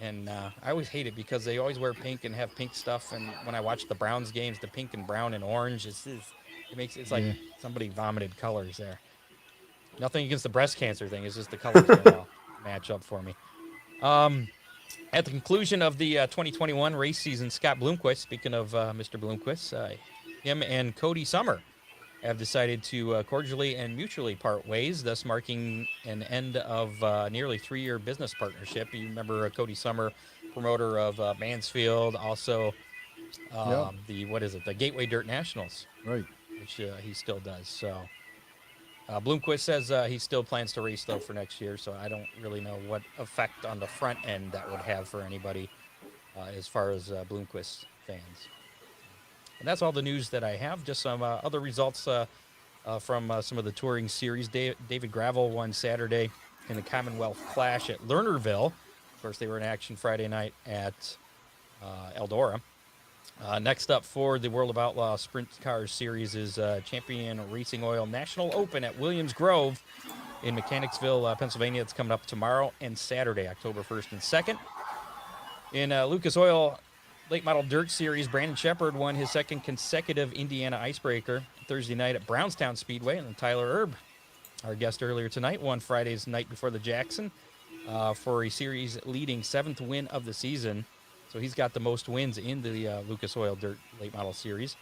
And I always hate it because they always wear pink and have pink stuff. And when I watch the Browns games, the pink and brown and orange, it's like somebody vomited colors there. Nothing against the breast cancer thing. It's just the colors don't all match up for me. At the conclusion of the 2021 race season, Scott Bloomquist, speaking of Mr. Bloomquist, him and Cody Summer have decided to cordially and mutually part ways, thus marking an end of nearly 3-year business partnership. You remember Cody Summer, promoter of Mansfield, also the Gateway Dirt Nationals, right? Which he still does. So Bloomquist says he still plans to race though for next year. So I don't really know what effect on the front end that would have for anybody as far as Bloomquist fans. And that's all the news that I have. Just some other results from some of the touring series. David Gravel won Saturday in the Commonwealth Clash at Lernerville. Of course, they were in action Friday night at Eldora. Next up for the World of Outlaw Sprint Cars Series is Champion Racing Oil National Open at Williams Grove in Mechanicsville, Pennsylvania. It's coming up tomorrow and Saturday, October 1st and 2nd. In Lucas Oil Late Model Dirt Series, Brandon Shepard won his second consecutive Indiana Icebreaker Thursday night at Brownstown Speedway. And then Tyler Erb, our guest earlier tonight, won Friday's night before the Jackson for a series-leading 7th win of the season. So he's got the most wins in the Lucas Oil Dirt Late Model Series.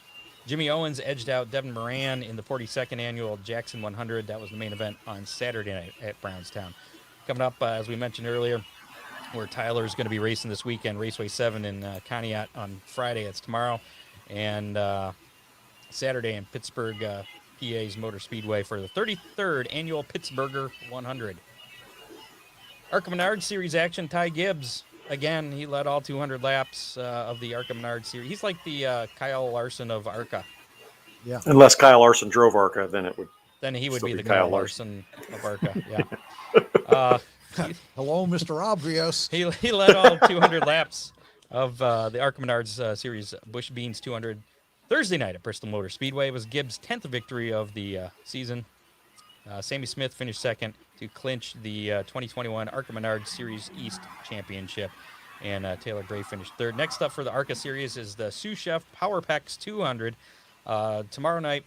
Jimmy Owens edged out Devin Moran in the 42nd Annual Jackson 100. That was the main event on Saturday night at Brownstown. Coming up, as we mentioned earlier, where Tyler's going to be racing this weekend, Raceway 7 in Conneaut on Friday. It's tomorrow. And Saturday in Pittsburgh, PA's Motor Speedway for the 33rd Annual Pittsburgher 100. ARCA Menard Series action, Ty Gibbs. Again, he led all 200 laps of the ARCA Menard Series. He's like the Kyle Larson of ARCA. Yeah. Unless Kyle Larson drove ARCA, then it would. Then he would Still be be the Kyle Kyle Larson of ARCA. Yeah. Hello, Mr. Obvious. He led all 200 laps of the ARCA Menards Series Bush Beans 200 Thursday night at Bristol Motor Speedway. It was Gibbs' 10th victory of the season. Sammy Smith finished second to clinch the 2021 ARCA Menards Series East Championship. And Taylor Gray finished third. Next up for the ARCA Series is the Sous Chef Power Packs 200. Tomorrow night.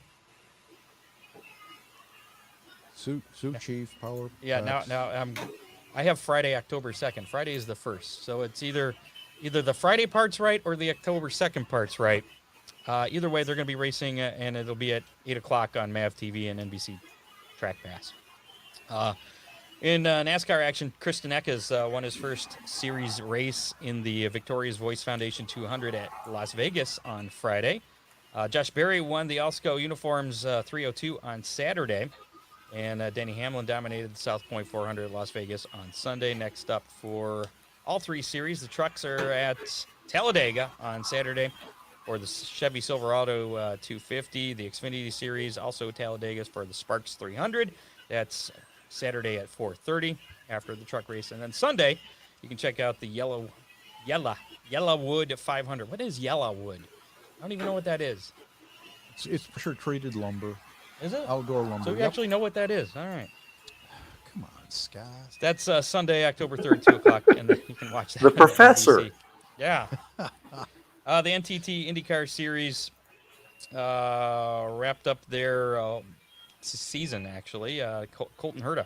Sioux Chief Power. Yeah, Packs. now I have Friday, October 2nd. Friday is the 1st. So it's either the Friday part's right or the October 2nd part's right. Either way, they're going to be racing, and it'll be at 8 o'clock on MAV TV and NBC Track Pass. In NASCAR action, Kristen Eckes won his first series race in the Victoria's Voice Foundation 200 at Las Vegas on Friday. Josh Berry won the Alsco Uniforms 302 on Saturday. And Denny Hamlin dominated the South Point 400 at Las Vegas on Sunday. Next up for all three series, the trucks are at Talladega on Saturday for the Chevy Silverado 250. The Xfinity Series, also Talladega for the Sparks 300. That's Saturday at 4:30 after the truck race. And then Sunday, you can check out the Yellowwood 500. What is Yellowwood? I don't even know what that is. It's for sure treated lumber. Is it? Outdoor lumber. So you Yep. actually know what that is. All right. Come on, Scott. That's Sunday, October 3rd, 2 o'clock, and then you can watch that. The on Professor. NBC. Yeah. The NTT IndyCar Series wrapped up their season, actually. Colton Herta.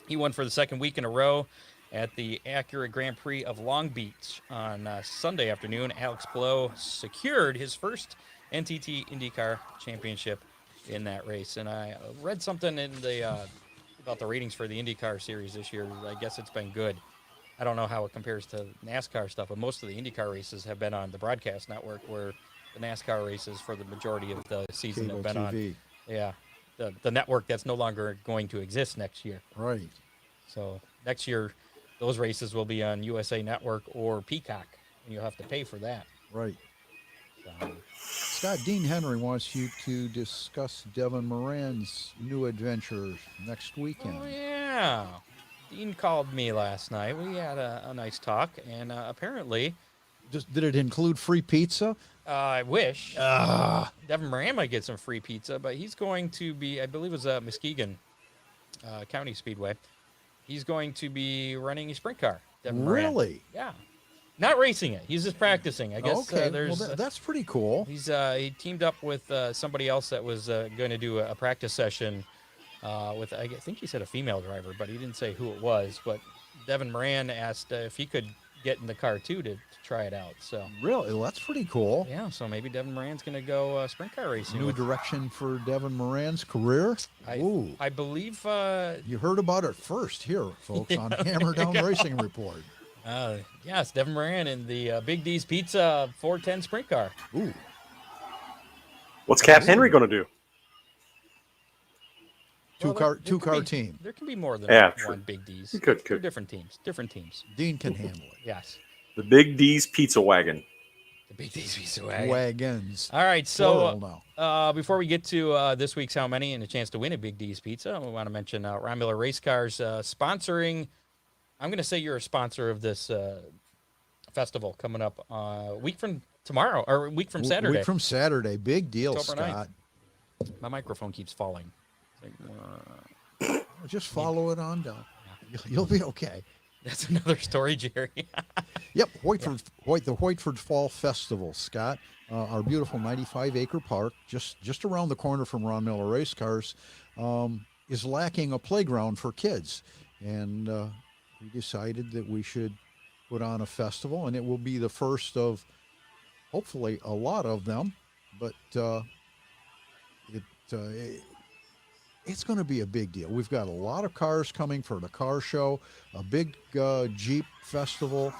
He won for the second week in a row at the Acura Grand Prix of Long Beach on Sunday afternoon. Alex Blow secured his first NTT IndyCar championship in that race. And I read something in the about the ratings for the IndyCar Series this year. I guess it's been good. I don't know how it compares to NASCAR stuff, but most of the IndyCar races have been on the broadcast network, where the NASCAR races for the majority of the season Cable have been TV. on. Yeah, the network that's no longer going to exist next year. Right. So next year, those races will be on USA Network or Peacock, and you'll have to pay for that. Right. So, Scott, Dean Henry wants you to discuss Devin Moran's new adventure next weekend. oh yeah, Dean called me last night. We had a nice talk, and apparently, Did it include free pizza? I wish Devin Moran might get some free pizza, but he's going to be, I believe it was Muskegon County Speedway. He's going to be running a sprint car. Devin Moran. Really? Yeah. Not racing it. He's just practicing. I guess Okay. there's. Well, that's pretty cool. He teamed up with somebody else that was going to do a practice session with, I think he said a female driver, but he didn't say who it was. But Devin Moran asked if he could get in the car too to try it out. So Really? Well, that's pretty cool. yeah, so maybe Devin Moran's going to go sprint car racing. New with- direction for Devin Moran's career. Ooh. I believe. You heard about it first here, folks, on Hammer Down Racing Report. Yes, Devin Moran in the Big D's Pizza 410 sprint car. Ooh. What's Cap Henry going to do? Two Well, car team. There can be more than Yeah, true. one Big D's. You could. They're different teams. Different teams. Dean can handle it. Yes. The Big D's Pizza Wagon. The Big D's Pizza Wagon. Wagons. All right, Plural so now. before we get to this week's How Many and a chance to win a Big D's Pizza, we want to mention Ron Miller Race Cars sponsoring. I'm going to say you're a sponsor of this festival coming up a week from tomorrow or a week from Saturday. Week from Saturday. Big deal, October 9th. Scott. My microphone keeps falling. It's like, Just follow it on down. You'll be okay. that's another story, Jerry. Yep, the Hoytford Fall Festival, Scott. Our beautiful 95-acre park, just around the corner from Ron Miller Race Cars, is lacking a playground for kids. And we decided that we should put on a festival, and it will be the first of, hopefully, a lot of them. But it's going to be a big deal. We've got a lot of cars coming for the car show, a big Jeep festival,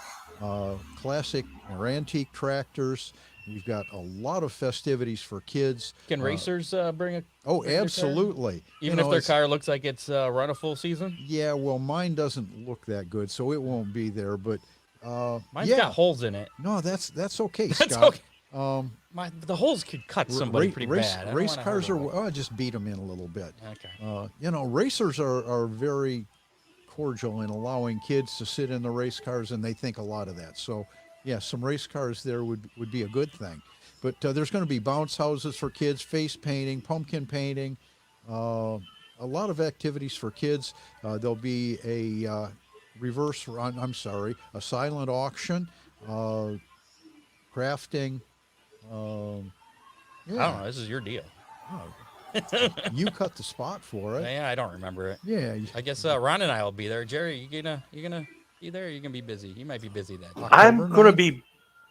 classic or antique tractors. We've got a lot of festivities for kids. Can racers bring a? Oh, bring their car? absolutely. Even if their car looks like it's run a full season. Yeah, well, mine doesn't look that good, so it won't be there. But Mine's got holes in it. No, that's okay, That's Scott. okay. The holes could cut somebody pretty bad. I don't Race wanna cars hurt are just beat them in a little bit. Okay. Racers are very cordial in allowing kids to sit in the race cars, and they think a lot of that. So, yeah, some race cars there would be a good thing. But there's going to be bounce houses for kids, face painting, pumpkin painting, a lot of activities for kids. There'll be a a silent auction, crafting. I don't know. This is your deal. You cut the spot for it. Yeah, I don't remember it. Yeah. I guess Ron and I will be there. Jerry, you gonna be there? Or you gonna be busy? You might be busy that day. I'm going to be.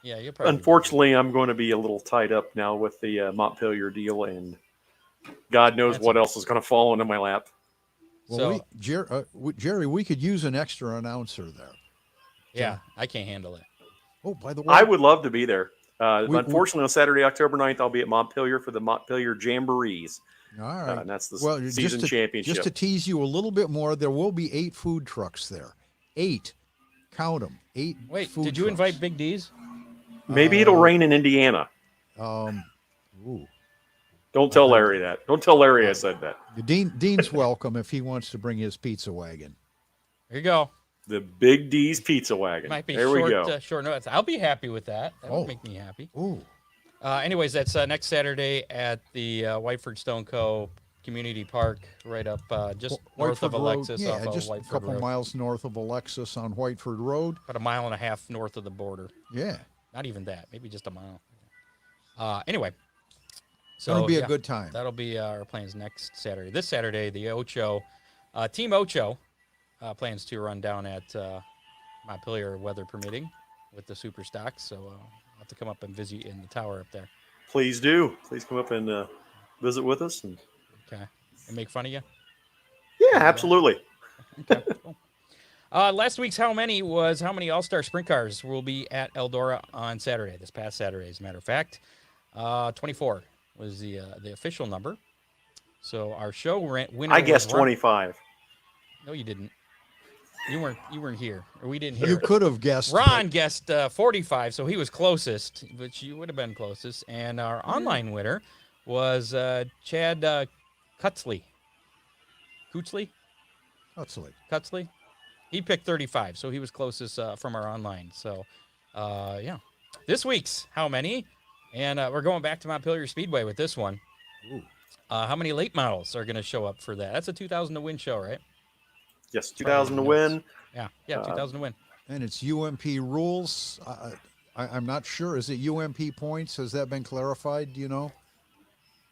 Yeah, you'll probably. Unfortunately, I'm going to be a little tied up now with the Montpelier deal, and God knows what else is going to fall into my lap. Well, Jerry, we could use an extra announcer there. Yeah, I can't handle it. Oh, by the way, I would love to be there. Unfortunately, on Saturday, October 9th, I'll be at Montpelier for the Montpelier Jamborees. All right. And that's the season championship. Just to tease you a little bit more, there will be 8 food trucks there. 8. Count them. 8 Wait, food did you trucks. invite Big D's? Maybe it'll rain in Indiana. Ooh. Don't tell Larry that. Don't tell Larry I said that. Dean's welcome if he wants to bring his pizza wagon. There you go. The Big D's Pizza Wagon. Might be there short, we go. Short notice. I'll be happy with that. That would make me happy. Ooh. Anyways, that's next Saturday at the Whiteford Stone Co. Community Park, right up just north of Whiteford Alexis. Road. Off Yeah, of just a Whiteford couple Road. miles north of Alexis on Whiteford Road. About a mile and a half north of the border. Yeah. Not even that. Maybe just a mile. Anyway. So It'll be a good time. That'll be our plans next Saturday. This Saturday, the Ocho, Team Ocho plans to run down at Montpelier, weather permitting, with the super stocks. So I'll have to come up and visit in the tower up there. Please do. Please come up and visit with us. And make fun of you? Yeah, absolutely. Okay, cool. Last week's how many All-Star Sprint Cars will be at Eldora on Saturday, this past Saturday, as a matter of fact. 24 was the official number. So our show winner I guessed was Ron. 25. No, you didn't. You weren't here, or we didn't hear. You it. could have guessed. Ron guessed 45, so he was closest, but you would have been closest. And our online winner was Chad Cutzley. Cutzley. He picked 35, so he was closest from our online. So, this week's how many? And we're going back to Montpelier Speedway with this one. Ooh. How many late models are going to show up for that? That's a 2,000 to win show, right? Yes, 2,000 to win. Yeah, 2,000 to win. And it's UMP rules. I'm not sure. Is it UMP points? Has that been clarified? Do you know?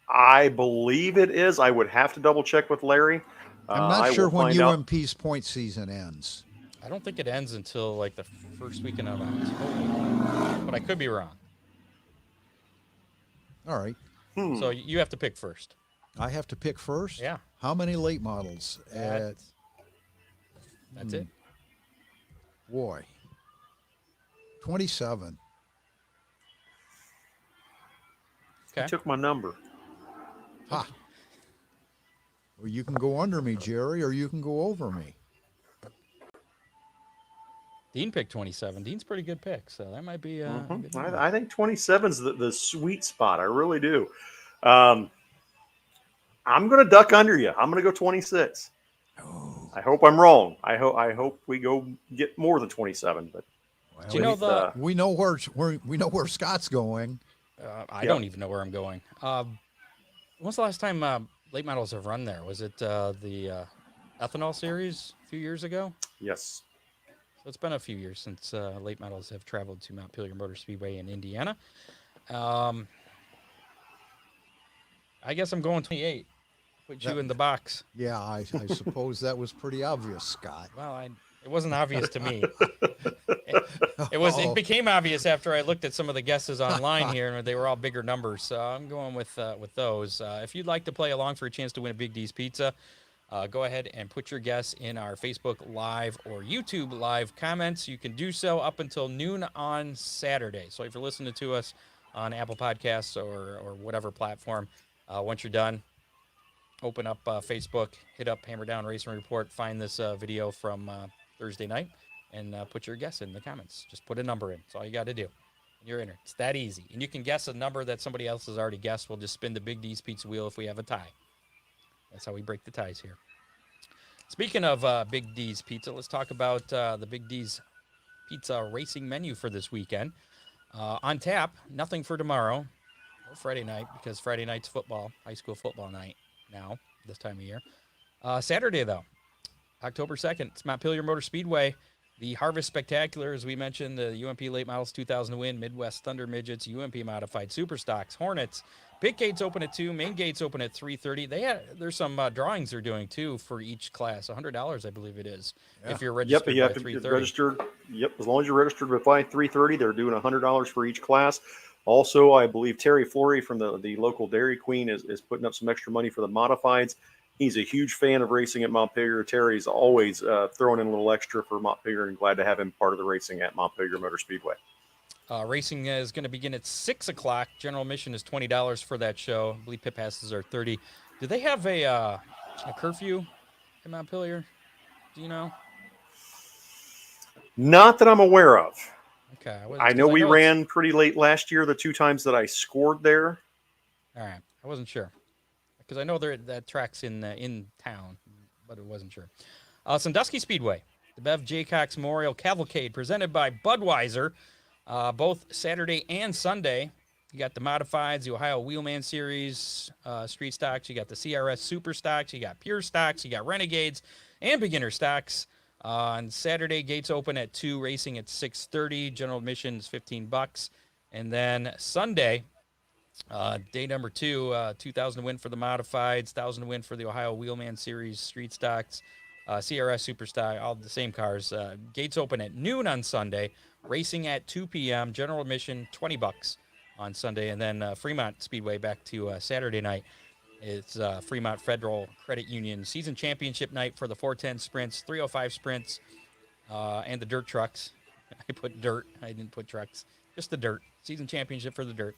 I believe it is. I would have to double check with Larry. I'm not sure when UMP's point season ends. I don't think it ends until like the first weekend of October, but I could be wrong. All right. So you have to pick first. I have to pick first? Yeah. How many late models? That's it. Boy. 27. Okay. He took my number. Ha. Well, you can go under me, Jerry, or you can go over me. Dean picked 27. Dean's a pretty good pick, so that might be. A good number. I think 27 is the sweet spot. I really do. I'm going to duck under you. I'm going to go 26. Oh. I hope I'm wrong. I hope we go get more than 27. But Well, Do you know the? we know where Scott's going. I don't even know where I'm going. When's the last time late models have run there? Was it the ethanol series a few years ago? Yes. So it's been a few years since late models have traveled to Montpelier Motor Speedway in Indiana. I guess I'm going 28. Put you in the box. Yeah, I suppose that was pretty obvious, Scott. Well, it wasn't obvious to me. It became obvious after I looked at some of the guesses online here, and they were all bigger numbers. So I'm going with those. If you'd like to play along for a chance to win a Big D's Pizza, go ahead and put your guess in our Facebook Live or YouTube Live comments. You can do so up until noon on Saturday. So if you're listening to us on Apple Podcasts or whatever platform, once you're done, open up Facebook, hit up Hammer Down Racing Report, find this video from Thursday night, and put your guess in the comments. Just put a number in. That's all you got to do. You're in it. It's that easy. And you can guess a number that somebody else has already guessed. We'll just spin the Big D's Pizza wheel if we have a tie. That's how we break the ties here. Speaking of Big D's Pizza, let's talk about the Big D's Pizza racing menu for this weekend. On tap, nothing for tomorrow or Friday night, because Friday night's football, high school football night now, this time of year. Saturday, though, October 2nd, it's Montpelier Motor Speedway. The Harvest Spectacular, as we mentioned, the UMP Late Models 2000 win, Midwest Thunder Midgets, UMP Modified Superstocks, Hornets. Pit gates open at 2, main gates open at 3:30. There's some drawings they're doing, too, for each class. $100, I believe it is, if you're registered you by have to be 3:30. registered. Yep, as long as you're registered by 3:30, they're doing $100 for each class. Also, I believe Terry Flory from the local Dairy Queen is putting up some extra money for the modifieds. He's a huge fan of racing at Montpelier. Terry's always throwing in a little extra for Montpelier, and glad to have him part of the racing at Montpelier Motor Speedway. Racing is going to begin at 6 o'clock. General admission is $20 for that show. I believe pit passes are $30. Do they have a curfew in Montpelier? Do you know? Not that I'm aware of. Okay. I know we ran pretty late last year, the 2 times that I scored there. All right. I wasn't sure. Because I know that track's in town, but I wasn't sure. Sandusky Speedway, the Bev J. Cox Memorial Cavalcade, presented by Budweiser, both Saturday and Sunday. You got the Modifieds, the Ohio Wheelman Series Street Stocks. You got the CRS Super Stocks. You got Pure Stocks. You got Renegades and Beginner Stocks. On Saturday, gates open at 2, racing at 6:30. General admission is $15. And then Sunday, day number 2, 2,000 win for the Modifieds, 1,000 win for the Ohio Wheelman Series Street Stocks, CRS Superstock, all the same cars. Gates open at noon on Sunday, racing at 2 p.m. General admission $20 on Sunday, and then Fremont Speedway back to Saturday night. It's Fremont Federal Credit Union season championship night for the 410 sprints, 305 sprints, and the dirt trucks. I put dirt. I didn't put trucks. Just the dirt. Season championship for the dirt.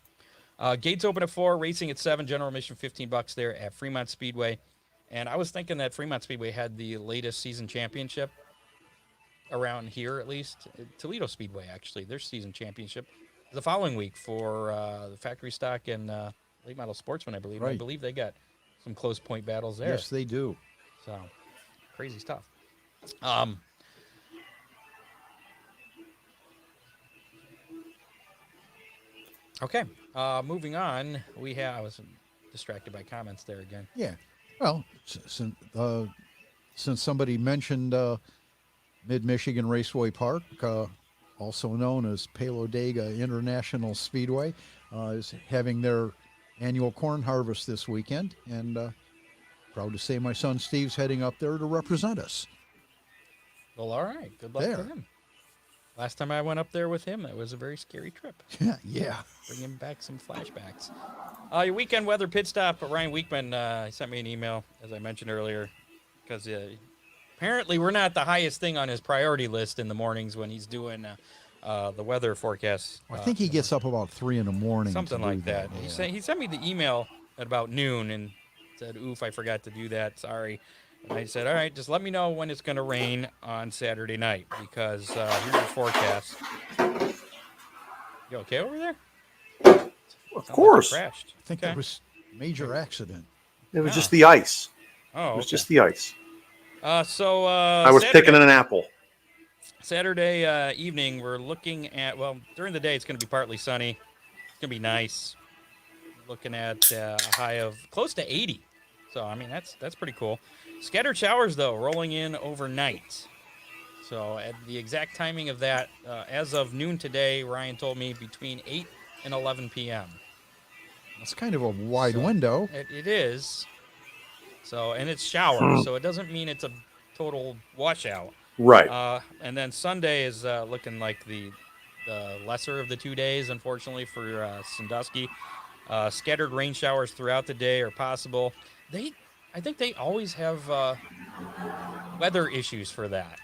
Gates open at 4, racing at 7, general admission $15 there at Fremont Speedway. And I was thinking that Fremont Speedway had the latest season championship around here, at least. Toledo Speedway, actually, their season championship the following week for the factory stock and late model sportsman, I believe. Right. I believe they got some close point battles there. Yes, they do. So, crazy stuff. Okay, moving on. I was distracted by comments there again. Yeah. Well, since somebody mentioned Mid-Michigan Raceway Park, also known as Palodega International Speedway, is having their annual corn harvest this weekend, and proud to say my son Steve's heading up there to represent us. Well, all right. Good luck to him. Last time I went up there with him, it was a very scary trip. Yeah. Bringing back some flashbacks. Your weekend weather pit stop. Ryan Weekman he sent me an email, as I mentioned earlier, because apparently we're not the highest thing on his priority list in the mornings when he's doing the weather forecast. I think he gets up about 3 in the morning. Something like that. Yeah. He sent me the email at about noon and said, oof, I forgot to do that. Sorry. And I said, all right, just let me know when it's going to rain on Saturday night, because here's your forecast. You okay over there? Of course. Like crashed. I think there was a major accident. It was just the ice. Oh, it was just the ice. So I was Saturday, picking an apple. Saturday evening, we're looking at, well, during the day, it's going to be partly sunny. It's going to be nice. Looking at a high of close to 80. So, I mean, that's pretty cool. Scattered showers, though, rolling in overnight. So, at the exact timing of that, as of noon today, Ryan told me between 8 and 11 p.m. That's kind of a wide So, window. It is. So, and it's showers, so it doesn't mean it's a total washout. Right. And then Sunday is looking like the lesser of the 2 days, unfortunately, for Sandusky. Scattered rain showers throughout the day are possible. I think they always have weather issues for that.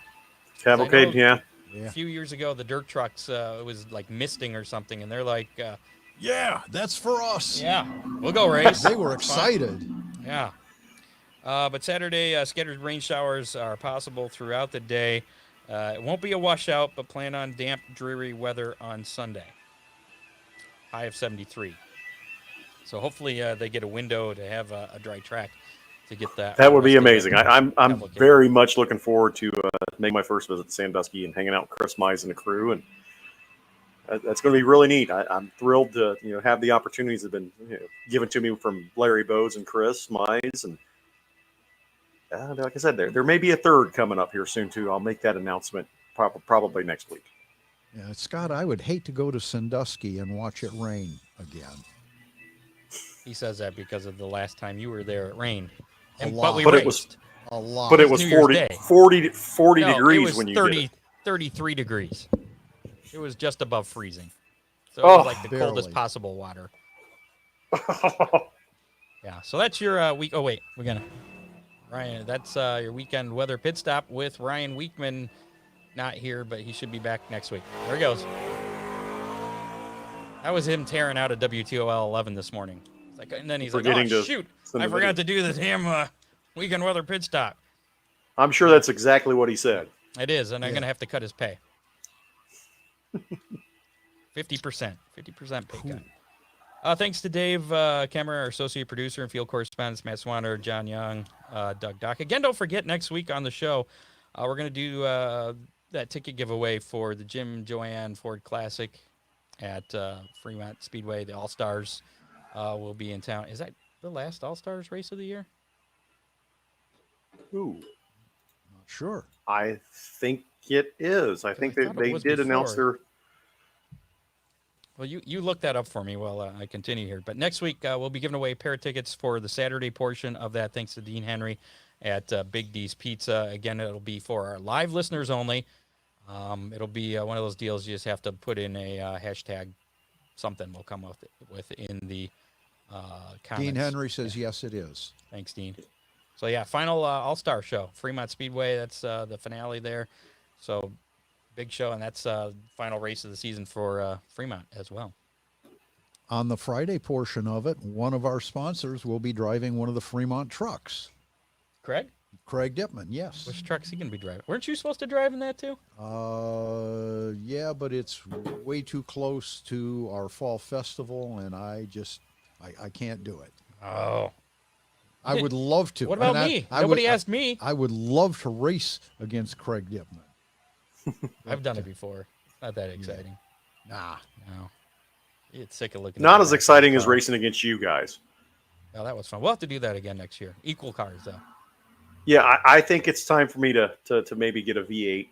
'Cause I Cavalcade, know yeah. a few years ago, the dirt trucks, it was like misting or something, and they're like, Yeah, that's for us. yeah, we'll go race. They were It's fine. excited. Yeah. But Saturday, scattered rain showers are possible throughout the day. It won't be a washout, but plan on damp, dreary weather on Sunday. High of 73. So hopefully they get a window to have a dry track to get that. That would be rest of the amazing. I'm cavalcade. very much looking forward to making my first visit to Sandusky and hanging out with Chris Mize and the crew, and that's going to be really neat. I'm thrilled to have the opportunities that have been given to me from Larry Bowes and Chris Mize, and like I said, there may be a third coming up here soon too. I'll make that announcement probably next week. Yeah, Scott, I would hate to go to Sandusky and watch it rain again. He says that because of the last time you were there, it rained. A But we lot. But it raced. A lot. But it was New Year's 40, Day. 40 No, degrees it was when you 30, did 33 degrees. It was just above freezing. So it Oh, was like the coldest barely. possible water. it. Yeah. So that's your week. Oh, wait. We're going to. Ryan, that's your weekend weather pit stop with Ryan Weekman. Not here, but he should be back next week. There he goes. That was him tearing out a WTOL 11 this morning. It's like, and then he's like, Forgetting oh, to shoot. send I the forgot video. to do the damn weekend weather pit stop. I'm sure that's exactly what he said. It is, and I'm Yeah. going to have to cut his pay. 50%. 50% pay cut. Thanks to Dave Kemmerer, our associate producer and field correspondents, Matt Swanner, John Young, Doug Dock. Again, don't forget, next week on the show, we're going to do that ticket giveaway for the Jim Joanne Ford Classic at Fremont Speedway. The All-Stars will be in town. Is that the last All-Stars race of the year? Ooh, Not sure. I think it is. I think I they, thought it they was did announce before. their. Well, you look that up for me while I continue here. But next week, we'll be giving away a pair of tickets for the Saturday portion of that, thanks to Dean Henry at Big D's Pizza. Again, it'll be for our live listeners only. It'll be one of those deals you just have to put in a hashtag something we'll come up with in the comments. Dean Henry says, yes, it is. Thanks, Dean. So, yeah, final All-Star show. Fremont Speedway, that's the finale there. So, big show, and that's final race of the season for Fremont as well. On the Friday portion of it, one of our sponsors will be driving one of the Fremont trucks. Craig? Craig Dipman, yes. Which truck's he going to be driving? Weren't you supposed to drive in that too? Yeah, but it's way too close to our fall festival, and I can't do it. Oh. I would love to. What about And me? I Nobody would, asked me. I would love to race against Craig Dipman. I've done it before. Not that exciting. Nah. No. It's sick of looking. Not at as the exciting as car. racing against you guys. Oh, that was fun. We'll have to do that again next year. Equal cars, though. Yeah, I think it's time for me to maybe get a V8.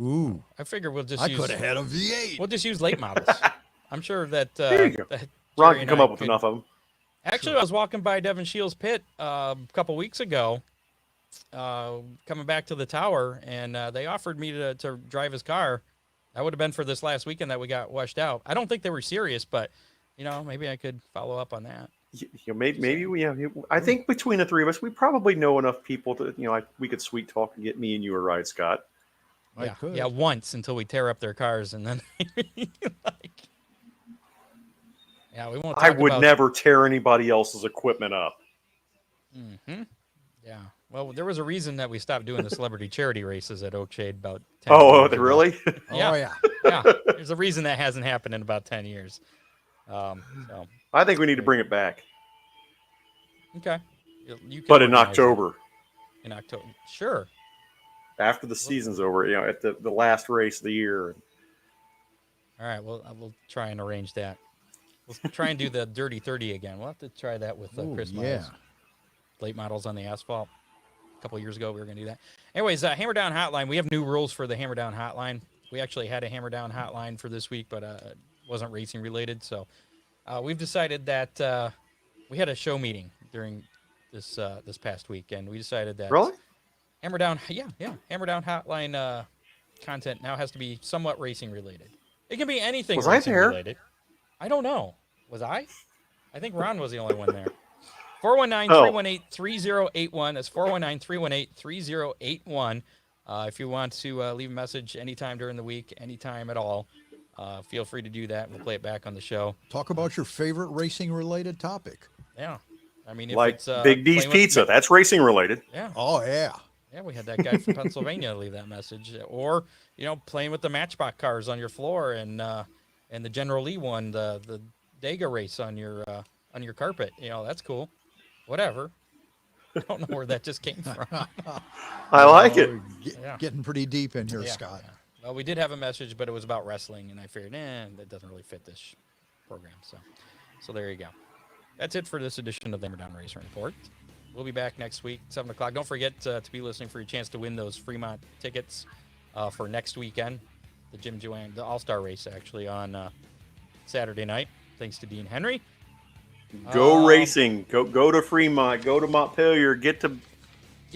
Ooh. I figure we'll just I use. could have had a V8. We'll just use late models. I'm sure that. There you go. that Ron Jerry can and come I up with could- enough of them. Actually, I was walking by Devin Shields' pit a couple weeks ago, coming back to the tower, and they offered me to drive his car. That would have been for this last weekend that we got washed out. I don't think they were serious, but maybe I could follow up on that. Maybe we. I think between the three of us, we probably know enough people to we could sweet talk and get me and you a ride, Scott. I could. Yeah, once until we tear up their cars, and then yeah, we won't. I talk would about- never tear anybody else's equipment up. Mm-hmm. Yeah. Well, there was a reason that we stopped doing the celebrity charity races at Oakshade about 10 Oh, years ago. really? Yeah. Oh, yeah. Yeah. There's a reason that hasn't happened in about 10 years. So, I think we need to bring it back, okay. You can but in organize it October. In October. Sure. after the season's over, at the last race of the year. All right, well, we'll try and arrange that. We'll try and do the Dirty 30 again. We'll have to try that with Chris Miles. Late models on the asphalt. A couple of years ago, we were going to do that. Anyways, Hammer Down Hotline. We have new rules for the Hammer Down Hotline. We actually had a Hammer Down Hotline for this week, but it wasn't racing related. So we've decided that we had a show meeting during this past week, and we decided that Really? Hammer Down Hotline content now has to be somewhat racing related. It can be anything racing related. I don't know. Was I? I think Ron was the only one there. 419-318-3081. That's 419-318-3081. If you want to leave a message anytime during the week, anytime at all, feel free to do that. We'll play it back on the show. Talk about your favorite racing-related topic. Yeah. I mean, if like it's Big D's Pizza. That's racing related. Yeah. Oh, yeah. Yeah, we had that guy from Pennsylvania leave that message. Or, playing with the Matchbox cars on your floor and the General Lee one, the Dega race on your carpet. That's cool. Whatever. I don't know where that just came from. I like it. Getting pretty deep in here, Scott. Yeah. Well, we did have a message, but it was about wrestling, and I figured, that doesn't really fit this program. So there you go. That's it for this edition of the Hammer Down Racing Report. We'll be back next week, 7 o'clock. Don't forget to be listening for your chance to win those Fremont tickets for next weekend. The Jim Joanne, the All-Star race, actually, on Saturday night, thanks to Dean Henry. Go racing. Go to Fremont. Go to Montpelier. Get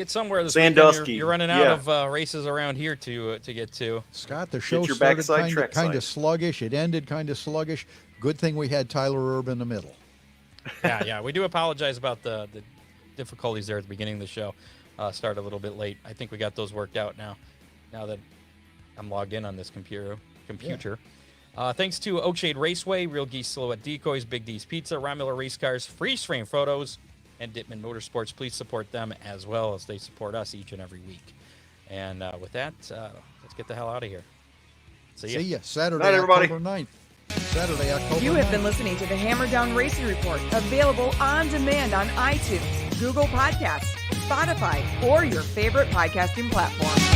somewhere this Sandusky. weekend. You're running out of races around here to get to. Scott, the show started kind of sluggish. It ended kind of sluggish. Good thing we had Tyler Erb in the middle. Yeah. We do apologize about the difficulties there at the beginning of the show. Started a little bit late. I think we got those worked out now that I'm logged in on this computer. Yeah. Thanks to Oakshade Raceway, Real Geese Silhouette Decoys, Big D's Pizza, Ron Miller Race Cars, Freeze Frame Photos, and Dittman Motorsports. Please support them as well as they support us each and every week. And with that, let's get the hell out of here. See ya. Saturday, night, everybody. October 9th. Saturday, October You have 9th. been listening to the Hammer Down Racing Report, available on demand on iTunes, Google Podcasts, Spotify, or your favorite podcasting platform.